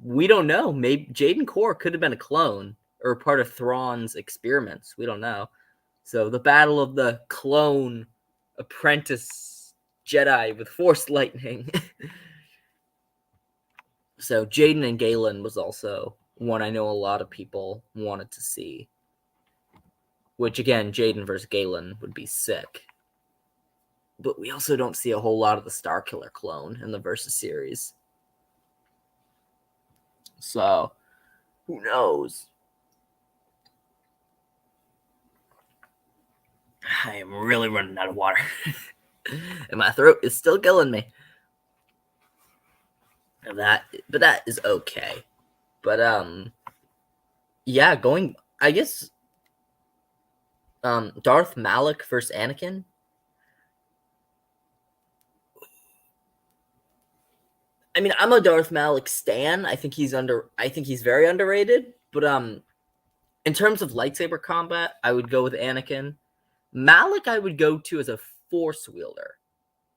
we don't know. Maybe Jaden Core could have been a clone or part of Thrawn's experiments. We don't know. So the battle of the clone apprentice Jedi with Force lightning. So Jaden and Galen was also one I know a lot of people wanted to see. Which, again, Jaden versus Galen would be sick. But we also don't see a whole lot of the Starkiller clone in the Versus series. So, who knows? I am really running out of water. And my throat is still killing me. But that is okay. But, yeah, I guess, Darth Malak versus Anakin. I mean, I'm a Darth Malak stan. I think he's very underrated. But in terms of lightsaber combat, I would go with Anakin. Malak, I would go to as a Force wielder,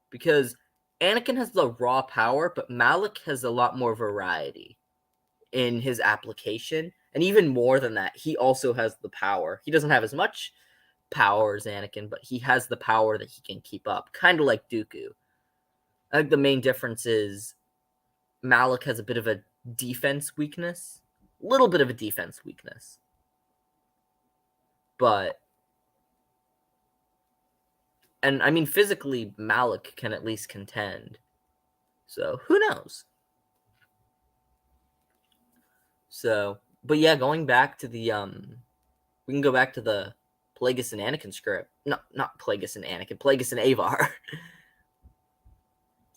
because Anakin has the raw power, but Malak has a lot more variety in his application, and even more than that, he also has the power. He doesn't have as much power as Anakin, but he has the power that he can keep up, kind of like Dooku. I think the main difference is Malak has a bit of a defense weakness. Little bit of a defense weakness. But, and I mean, physically, Malak can at least contend. So, who knows? So, but yeah, going back to the, we can go back to the Plagueis and Anakin script. No, not Plagueis and Anakin, Plagueis and Avar.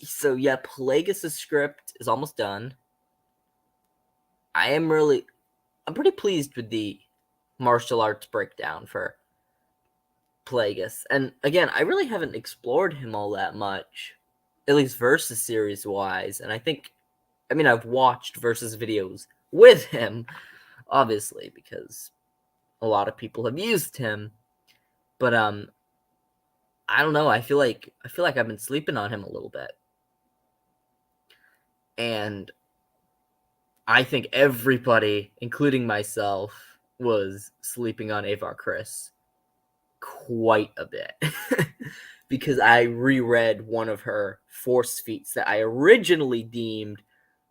So yeah, Plagueis' script is almost done. I'm pretty pleased with the martial arts breakdown for Plagueis. And again, I really haven't explored him all that much, at least Versus series wise. And I've watched Versus videos with him, obviously, because a lot of people have used him. But I don't know. I feel like I've been sleeping on him a little bit. And I think everybody, including myself, was sleeping on Avar Kriss quite a bit. because I reread one of her Force feats that I originally deemed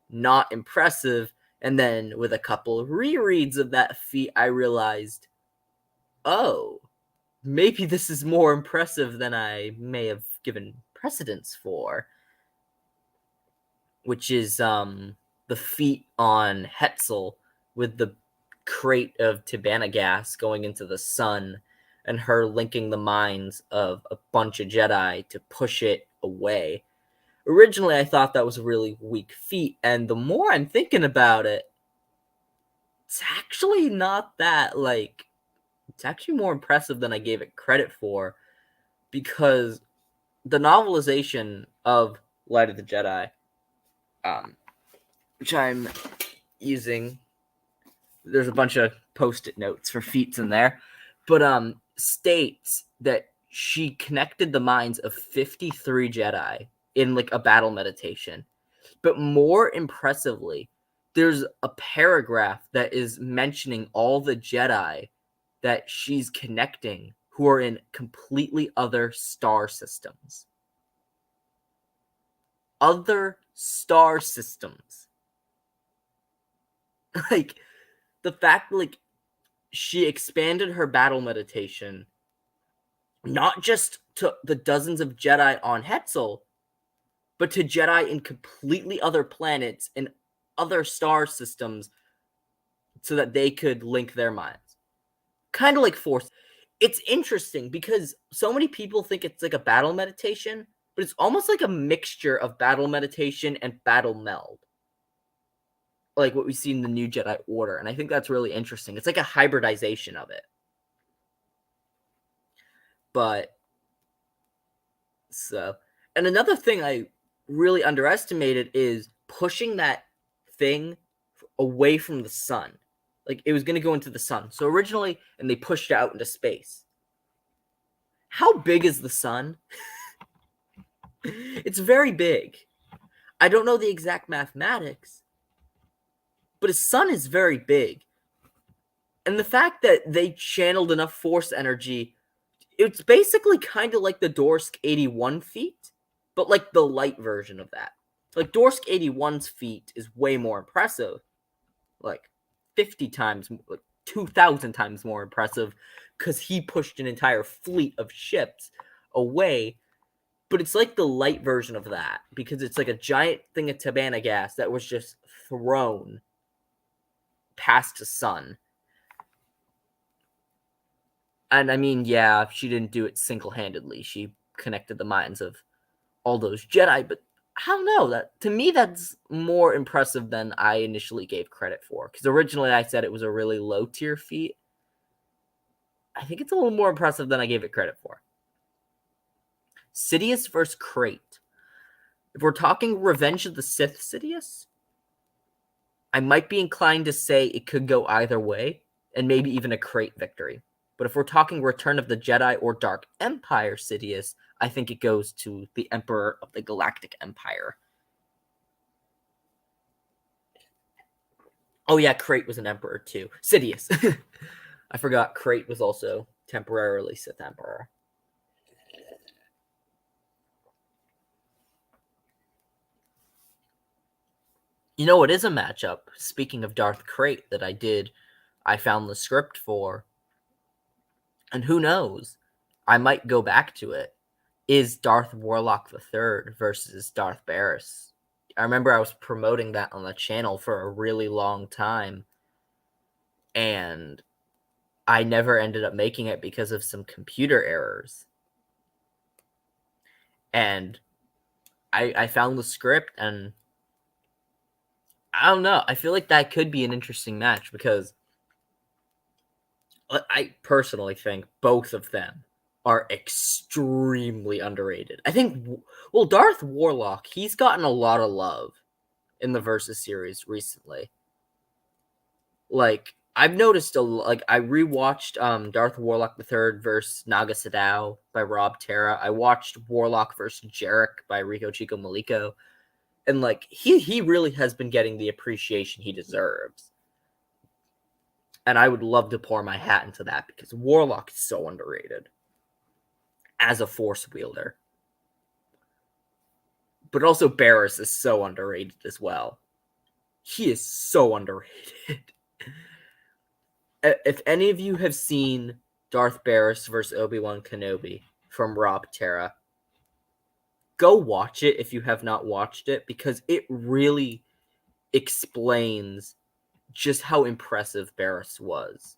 not impressive, and then with a couple of rereads of that feat, I realized, oh, maybe this is more impressive than I may have given precedence for, which is the feat on Hetzel with the crate of Tibanna gas going into the sun and her linking the minds of a bunch of Jedi to push it away. Originally, I thought that was a really weak feat, and the more I'm thinking about it, it's actually not that, like, it's actually more impressive than I gave it credit for, because the novelization of Light of the Jedi, which I'm using, there's a bunch of post-it notes for feats in there, but states that she connected the minds of 53 Jedi in like a battle meditation. But more impressively, there's a paragraph that is mentioning all the Jedi that she's connecting who are in completely other star systems. Other star systems. Like, the fact, like, she expanded her battle meditation not just to the dozens of Jedi on Hetzel, but to Jedi in completely other planets and other star systems so that they could link their minds. Kind of like Force. It's interesting because so many people think it's like a battle meditation, but it's almost like a mixture of battle meditation and battle meld. Like what we see in the New Jedi Order. And I think that's really interesting. It's like a hybridization of it. But so, and another thing I really underestimated is pushing that thing away from the sun. Like it was going to go into the sun. So originally, and they pushed it out into space. How big is the sun? It's very big. I don't know the exact mathematics, but a sun is very big. And the fact that they channeled enough force energy, it's basically kind of like the Dorsk 81 feat, but like the light version of that. Like Dorsk 81's feat is way more impressive. Like 50 times, like 2,000 times more impressive because he pushed an entire fleet of ships away. But it's like the light version of that because it's like a giant thing of Tibanna gas that was just thrown past the sun. And I mean, yeah, she didn't do it single-handedly. She connected the minds of all those Jedi, but I don't know. That to me, that's more impressive than I initially gave credit for. Because originally I said it was a really low-tier feat. I think it's a little more impressive than I gave it credit for. Sidious versus Crate. If we're talking Revenge of the Sith Sidious, I might be inclined to say it could go either way, and maybe even a Crate victory. But if we're talking Return of the Jedi or Dark Empire Sidious, I think it goes to the Emperor of the Galactic Empire. Oh yeah, Crate was an Emperor too. Sidious. I forgot Crate was also temporarily Sith Emperor. You know, it is a matchup, speaking of Darth Crate, that I found the script for. And who knows? I might go back to it. Is Darth Warlock III versus Darth Barris. I remember I was promoting that on the channel for a really long time. And I never ended up making it because of some computer errors. And I found the script, and I don't know. I feel like that could be an interesting match because I personally think both of them are extremely underrated. I think, well, Darth Warlock, he's gotten a lot of love in the Versus series recently. Like, I've noticed I rewatched Darth Warlock III versus Naga Sadao by Rob Terra. I watched Warlock versus Jarek by Rico Chico Maliko. And like he really has been getting the appreciation he deserves. And I would love to pour my hat into that because Warlock is so underrated. as a Force wielder. But also Barris is so underrated as well. He is so underrated. If any of you have seen Darth Barris versus Obi-Wan Kenobi from Rob Terra, go watch it if you have not watched it, because it really explains just how impressive Barris was,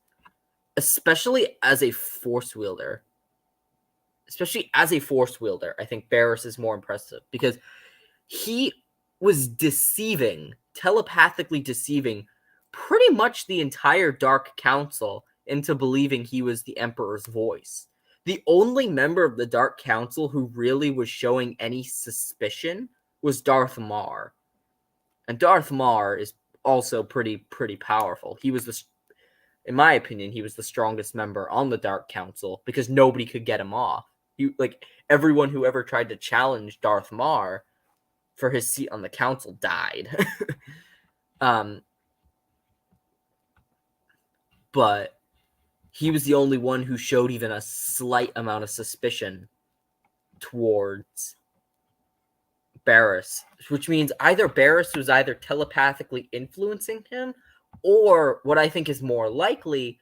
especially as a Force wielder. I think Barris is more impressive because he was telepathically deceiving pretty much the entire Dark Council into believing he was the Emperor's voice. The only member of the Dark Council who really was showing any suspicion was Darth Mar. And Darth Mar is also pretty powerful. He was in my opinion, he was the strongest member on the Dark Council because nobody could get him off. Everyone who ever tried to challenge Darth Mar for his seat on the council died. But he was the only one who showed even a slight amount of suspicion towards Barris, which means either Barris was either telepathically influencing him, or what I think is more likely,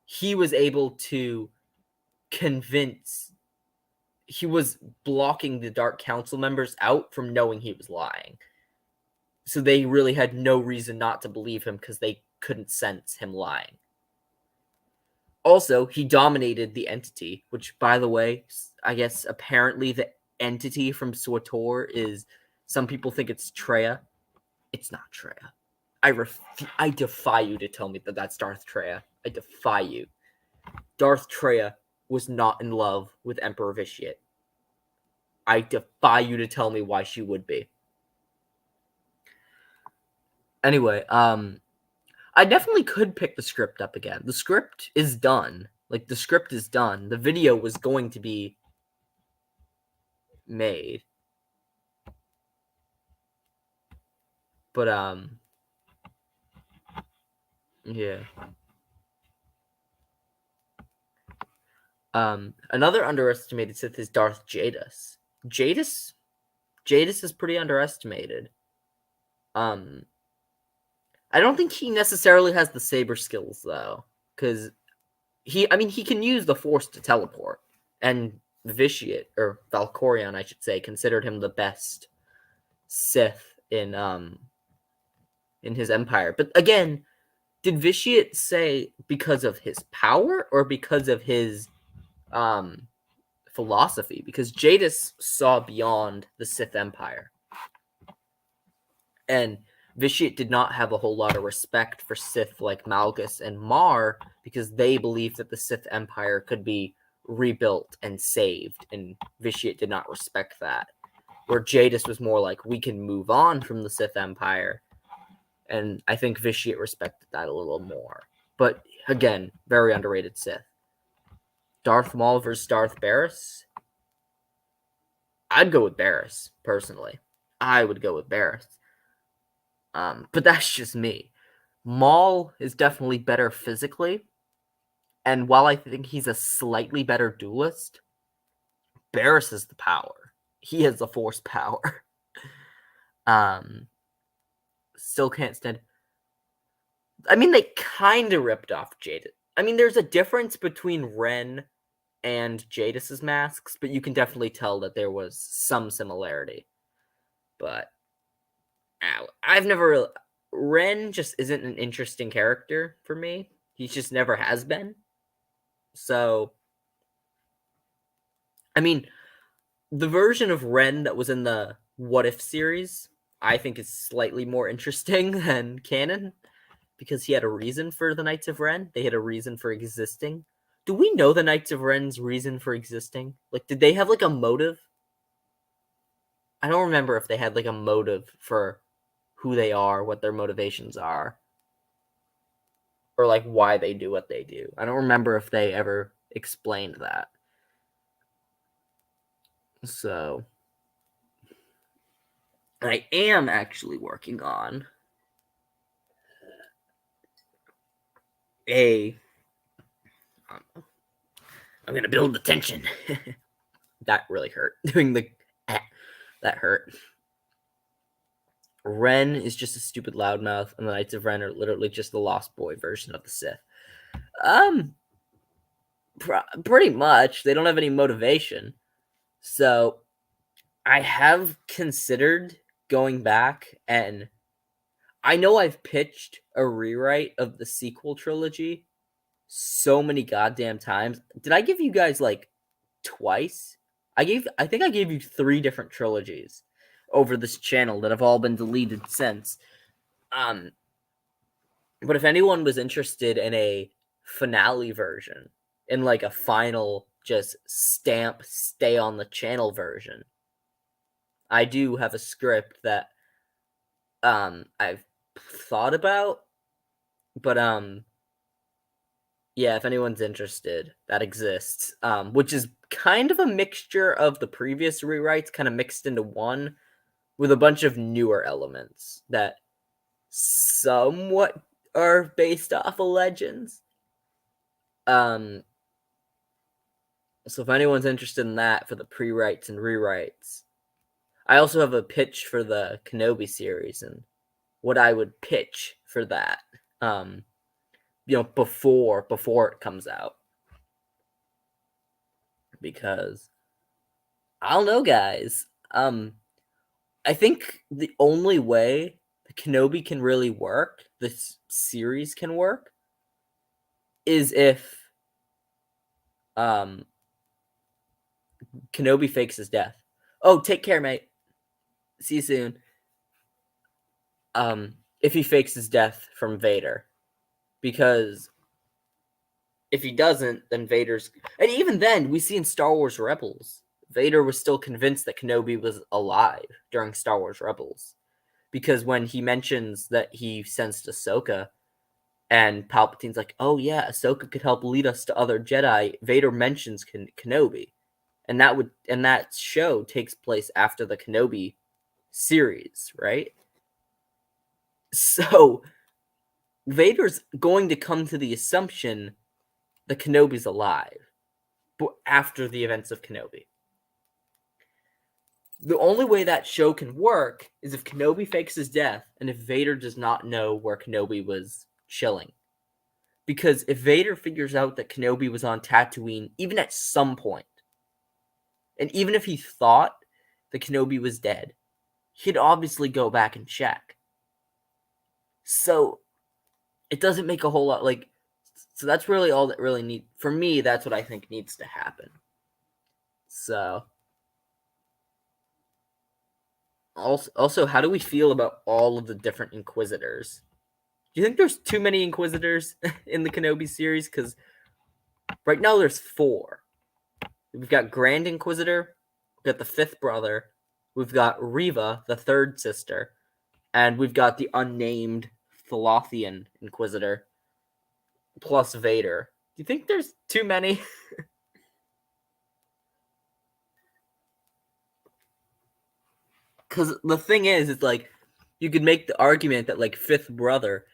he was able to he was blocking the Dark Council members out from knowing he was lying. So they really had no reason not to believe him because they couldn't sense him lying. Also, he dominated the entity, which, by the way, I guess apparently the entity from SWTOR is, some people think it's Trilla. It's not Trilla. I defy you to tell me that that's Darth Trilla. I defy you. Darth Trilla was not in love with Emperor Vitiate. I defy you to tell me why she would be. Anyway, I definitely could pick the script up again. The script is done. The script is done. The video was going to be made. But, yeah. Another underestimated Sith is Darth Jadas. Jadas is pretty underestimated. I don't think he necessarily has the saber skills, though, because he can use the Force to teleport, and Vitiate, or Valkorion, I should say, considered him the best Sith in his empire. But again, did Vitiate say because of his power or because of his philosophy? Because Jadas saw beyond the Sith Empire, and Vitiate did not have a whole lot of respect for Sith like Malgus and Mar because they believed that the Sith Empire could be rebuilt and saved, and Vitiate did not respect that. Where Jadas was more like, we can move on from the Sith Empire, and I think Vitiate respected that a little more. But again, very underrated Sith. Darth Maul versus Darth Barris? I'd go with Barris, personally. I would go with Barris. But that's just me. Maul is definitely better physically, and while I think he's a slightly better duelist, Barris is the power. He has the Force power. Still can't stand. I mean, they kind of ripped off Jadis. I mean, there's a difference between Ren and Jadis's masks, but you can definitely tell that there was some similarity. But I've never. Ren just isn't an interesting character for me. He just never has been. So, I mean, the version of Ren that was in the What If series, I think is slightly more interesting than canon, because he had a reason for the Knights of Ren. They had a reason for existing. Do we know the Knights of Ren's reason for existing? Did they have, a motive? I don't remember if they had, a motive for who they are, what their motivations are, or, why they do what they do. I don't remember if they ever explained that. So, I am actually working on I'm going to build the tension. that really hurt. Doing the that hurt. Ren is just a stupid loudmouth, and the Knights of Ren are literally just the Lost Boy version of the Sith. Pretty much. They don't have any motivation. So I have considered going back, and I know I've pitched a rewrite of the sequel trilogy so many goddamn times. Did I give you guys like twice? I think I gave you 3 different trilogies over this channel that have all been deleted since. But if anyone was interested in a finale version, in like a final just stamp stay on the channel version, I do have a script that I've thought about, but yeah, if anyone's interested, that exists. Which is kind of a mixture of the previous rewrites kind of mixed into one with a bunch of newer elements that somewhat are based off of Legends. So if anyone's interested in that for the pre-writes and rewrites, I also have a pitch for the Kenobi series and what I would pitch for that, before it comes out. Because I don't know, guys. I think the only way the Kenobi can really work, this series can work, is if Kenobi fakes his death. Oh, take care, mate. See you soon. If he fakes his death from Vader. Because if he doesn't, then Vader's... And even then, we see in Star Wars Rebels, Vader was still convinced that Kenobi was alive during Star Wars Rebels. Because when he mentions that he sensed Ahsoka, and Palpatine's like, oh yeah, Ahsoka could help lead us to other Jedi, Vader mentions Kenobi. And that show takes place after the Kenobi series, right? So Vader's going to come to the assumption that Kenobi's alive after the events of Kenobi. The only way that show can work is if Kenobi fakes his death and if Vader does not know where Kenobi was chilling. Because if Vader figures out that Kenobi was on Tatooine, even at some point, and even if he thought that Kenobi was dead, he'd obviously go back and check. So it doesn't make a whole lot, so that's really all that really needs, for me, that's what I think needs to happen. So, also, how do we feel about all of the different Inquisitors? Do you think there's too many Inquisitors in the Kenobi series? Because right now there's 4. We've got Grand Inquisitor, we've got the 5th brother, we've got Reva, the 3rd sister, and we've got the unnamed Thalothian Inquisitor, plus Vader. Do you think there's too many? Because the thing is, it's like, you could make the argument that, 5th brother,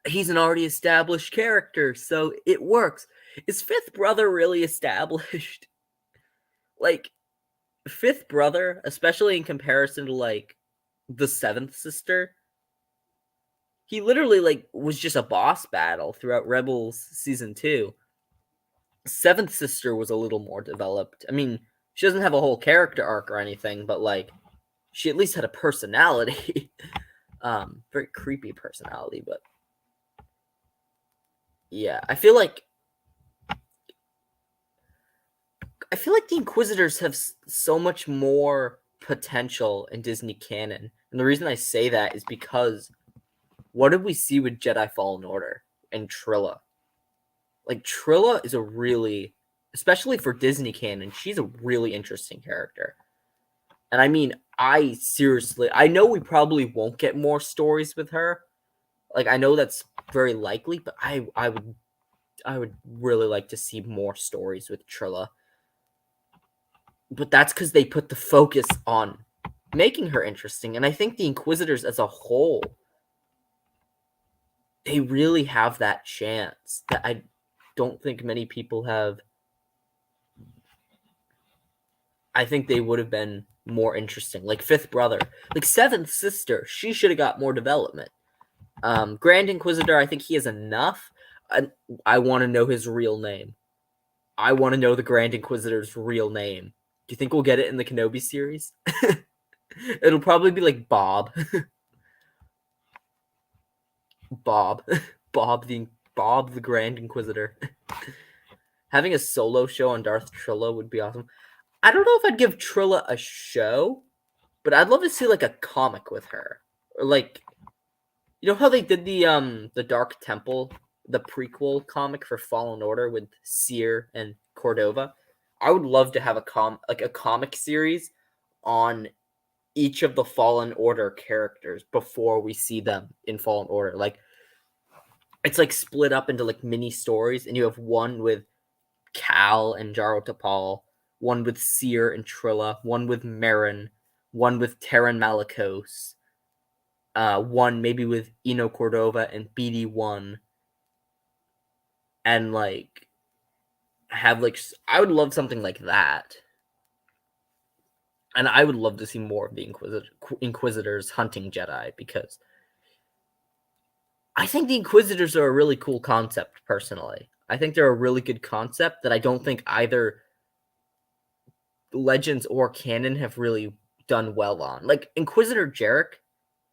he's an already established character, so it works. Is 5th brother really established? 5th brother, especially in comparison to, the 7th sister, he literally, was just a boss battle throughout Rebels Season 2. 7th sister was a little more developed. I mean, she doesn't have a whole character arc or anything, but, she at least had a personality. Very creepy personality, but... Yeah, I feel like the Inquisitors have so much more potential in Disney canon. And the reason I say that is because what did we see with Jedi Fallen Order and Trilla? Trilla is a really, especially for Disney canon, she's a really interesting character. And I mean, I know we probably won't get more stories with her. I know that's very likely, but I would really like to see more stories with Trilla. But that's because they put the focus on making her interesting. And I think the Inquisitors as a whole, they really have that chance that I don't think many people have I think they would have been more interesting. Like fifth brother, like seventh sister, she should have got more development. Grand Inquisitor, I think he has enough. I want to know his real name. I want to know the Grand Inquisitor's real name. Do you think we'll get it in the Kenobi series? It'll probably be like Bob. Bob. Bob the Grand Inquisitor. Having a solo show on Darth Trilla would be awesome. I don't know if I'd give Trilla a show, but I'd love to see like a comic with her. Or like, you know how they did the Dark Temple, the prequel comic for Fallen Order with Seer and Cordova? I would love to have a comic series on each of the Fallen Order characters before we see them in Fallen Order. Like, it's like split up into like mini stories, and you have one with Cal and Jaro Tapal, one with Seer and Trilla, one with Marin, one with Terran Malicos, one maybe with Eno Cordova and BD1, and like have like I would love something like that, and I would love to see more of the Inquisitors hunting Jedi, because I think the Inquisitors are a really cool concept. Personally, I think they're a really good concept that I don't think either Legends or canon have really done well on. Like, Inquisitor Jarek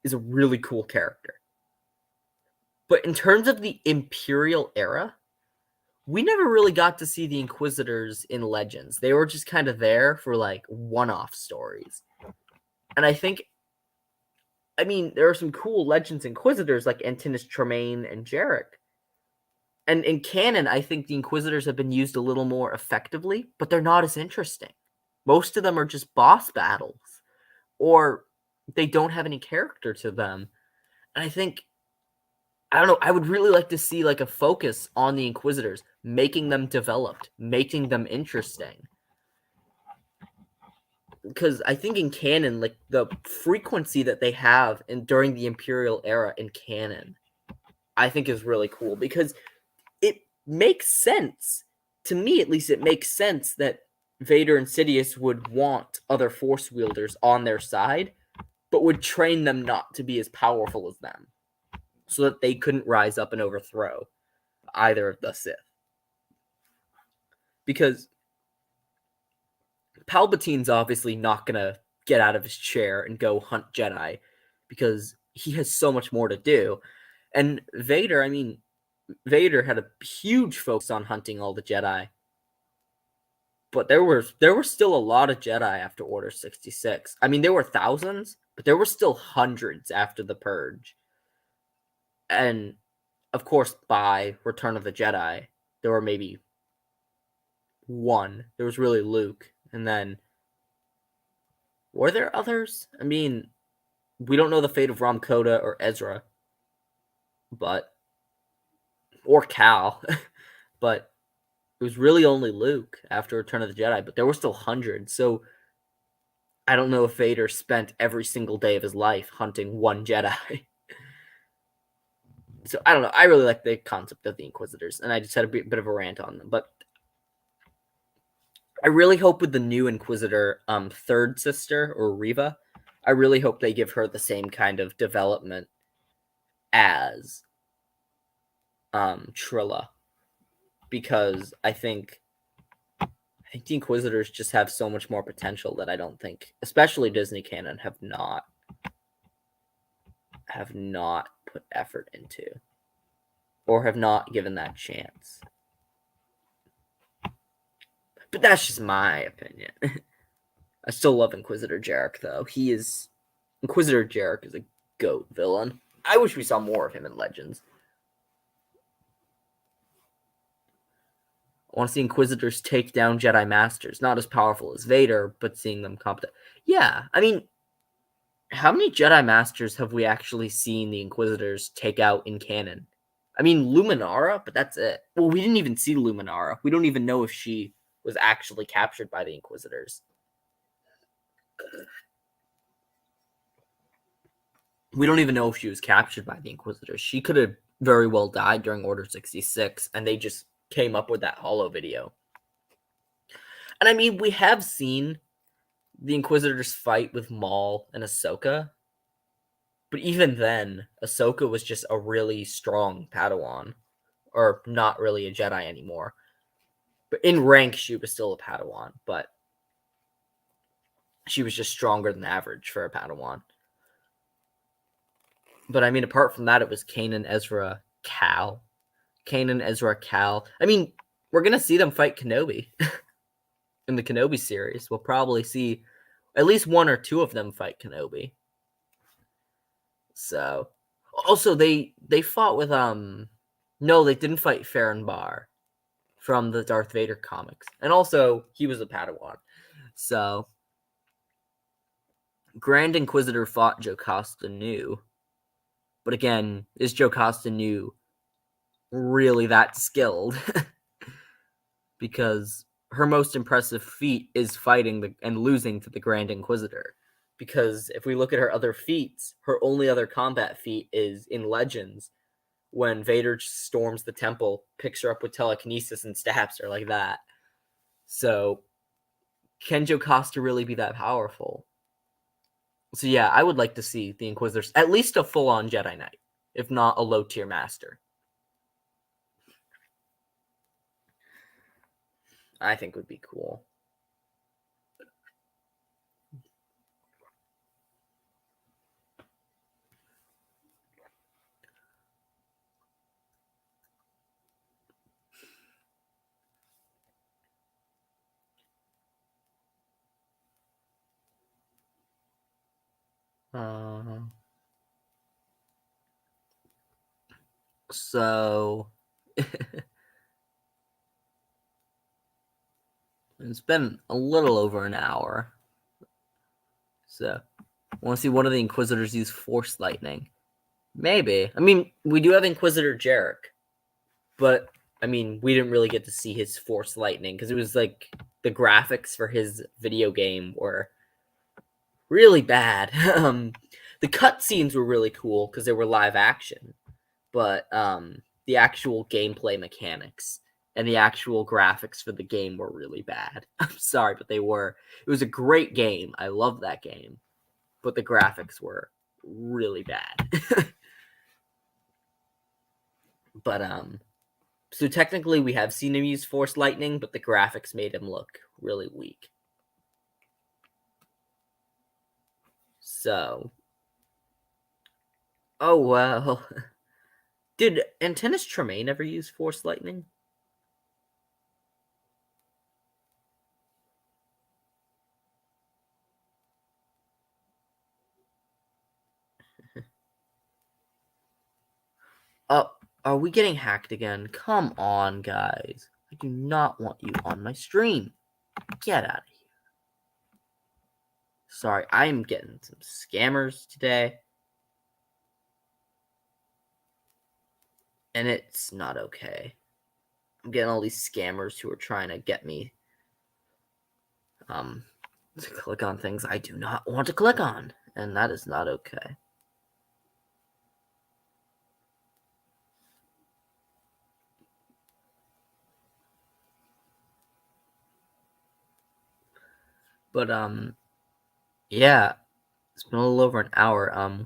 is a really cool character, but in terms of the Imperial era, we never really got to see the Inquisitors in Legends. They were just kind of there for like one-off stories. And I think, I mean, there are some cool Legends Inquisitors like Antinous Tremaine and Jarek. And in canon, I think the Inquisitors have been used a little more effectively, but they're not as interesting. Most of them are just boss battles, or they don't have any character to them. And I think, I don't know, I would really like to see like a focus on the Inquisitors, making them developed, making them interesting. Because I think in canon, like the frequency that they have during the Imperial era in canon, I think is really cool, because it makes sense. To me, at least, it makes sense that Vader and Sidious would want other Force wielders on their side, but would train them not to be as powerful as them, so that they couldn't rise up and overthrow either of the Sith. Because Palpatine's obviously not going to get out of his chair and go hunt Jedi, because he has so much more to do. And Vader, I mean, Vader had a huge focus on hunting all the Jedi. But there were still a lot of Jedi after Order 66. I mean, there were thousands, but there were still hundreds after the Purge. And, of course, by Return of the Jedi, there were maybe one. There was really Luke. And then, were there others? I mean, we don't know the fate of Ram Koda or Ezra. Or Cal. But it was really only Luke after Return of the Jedi, but there were still hundreds. So I don't know if Vader spent every single day of his life hunting one Jedi. So I don't know. I really like the concept of the Inquisitors, and I just had a bit of a rant on them. But I really hope with the new Inquisitor, third sister, or Reva, I really hope they give her the same kind of development as Trilla. Because I think the Inquisitors just have so much more potential that I don't think, especially Disney canon, have not put effort into, or have not given that chance. But that's just my opinion. I still love Inquisitor Jarek, though. Inquisitor Jarek is a GOAT villain. I wish we saw more of him in Legends. I want to see Inquisitors take down Jedi Masters. Not as powerful as Vader, but seeing them competent. Yeah, I mean, how many Jedi Masters have we actually seen the Inquisitors take out in canon? I mean, Luminara, but that's it. Well, we didn't even see Luminara. We don't even know if she was actually captured by the Inquisitors. We don't even know if she was captured by the Inquisitors. She could have very well died during Order 66, and they just came up with that holo video. And I mean, we have seen the Inquisitors fight with Maul and Ahsoka. But even then, Ahsoka was just a really strong Padawan. Or not really a Jedi anymore. But in rank, she was still a Padawan. But she was just stronger than average for a Padawan. But I mean, apart from that, it was Kanan, Ezra, Cal. Kanan, Ezra, Cal. I mean, we're going to see them fight Kenobi in the Kenobi series. We'll probably see at least one or two of them fight Kenobi. So, also they fought with no, they didn't fight Farron Barr from the Darth Vader comics, and also he was a Padawan. So, Grand Inquisitor fought Jocasta Nu, but again, is Jocasta Nu really that skilled? Because her most impressive feat is fighting and losing to the Grand Inquisitor. Because if we look at her other feats, her only other combat feat is in Legends, when Vader storms the temple, picks her up with telekinesis, and stabs her like that. So, can Jocasta really be that powerful? So yeah, I would like to see the Inquisitors, at least a full-on Jedi Knight, if not a low-tier master. I think would be cool. So it's been a little over an hour. So I want to see one of the Inquisitors use Force Lightning. Maybe. I mean, we do have Inquisitor Jarek, but I mean, we didn't really get to see his Force Lightning because it was like the graphics for his video game were really bad. The cutscenes were really cool because they were live action, but the actual gameplay mechanics and the actual graphics for the game were really bad. I'm sorry, but they were. It was a great game. I love that game, but the graphics were really bad. But so technically we have seen him use Force Lightning, but the graphics made him look really weak. So, oh well. Did Antennas Tremaine ever use Force Lightning? Oh, are we getting hacked again? Come on, guys. I do not want you on my stream. Get out of here. Sorry, I am getting some scammers today. And it's not okay. I'm getting all these scammers who are trying to get me to click on things I do not want to click on. And that is not okay. But yeah, it's been a little over an hour.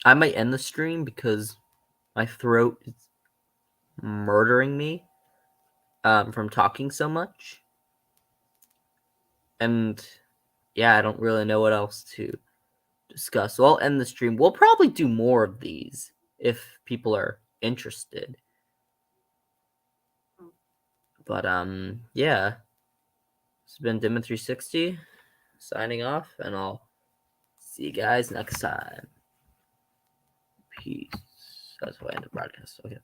I might end the stream because my throat is murdering me from talking so much. And yeah, I don't really know what else to discuss. So I'll end the stream. We'll probably do more of these if people are interested. But yeah. It's been Demon360 signing off, and I'll see you guys next time. Peace. That's why I end the broadcast. Okay.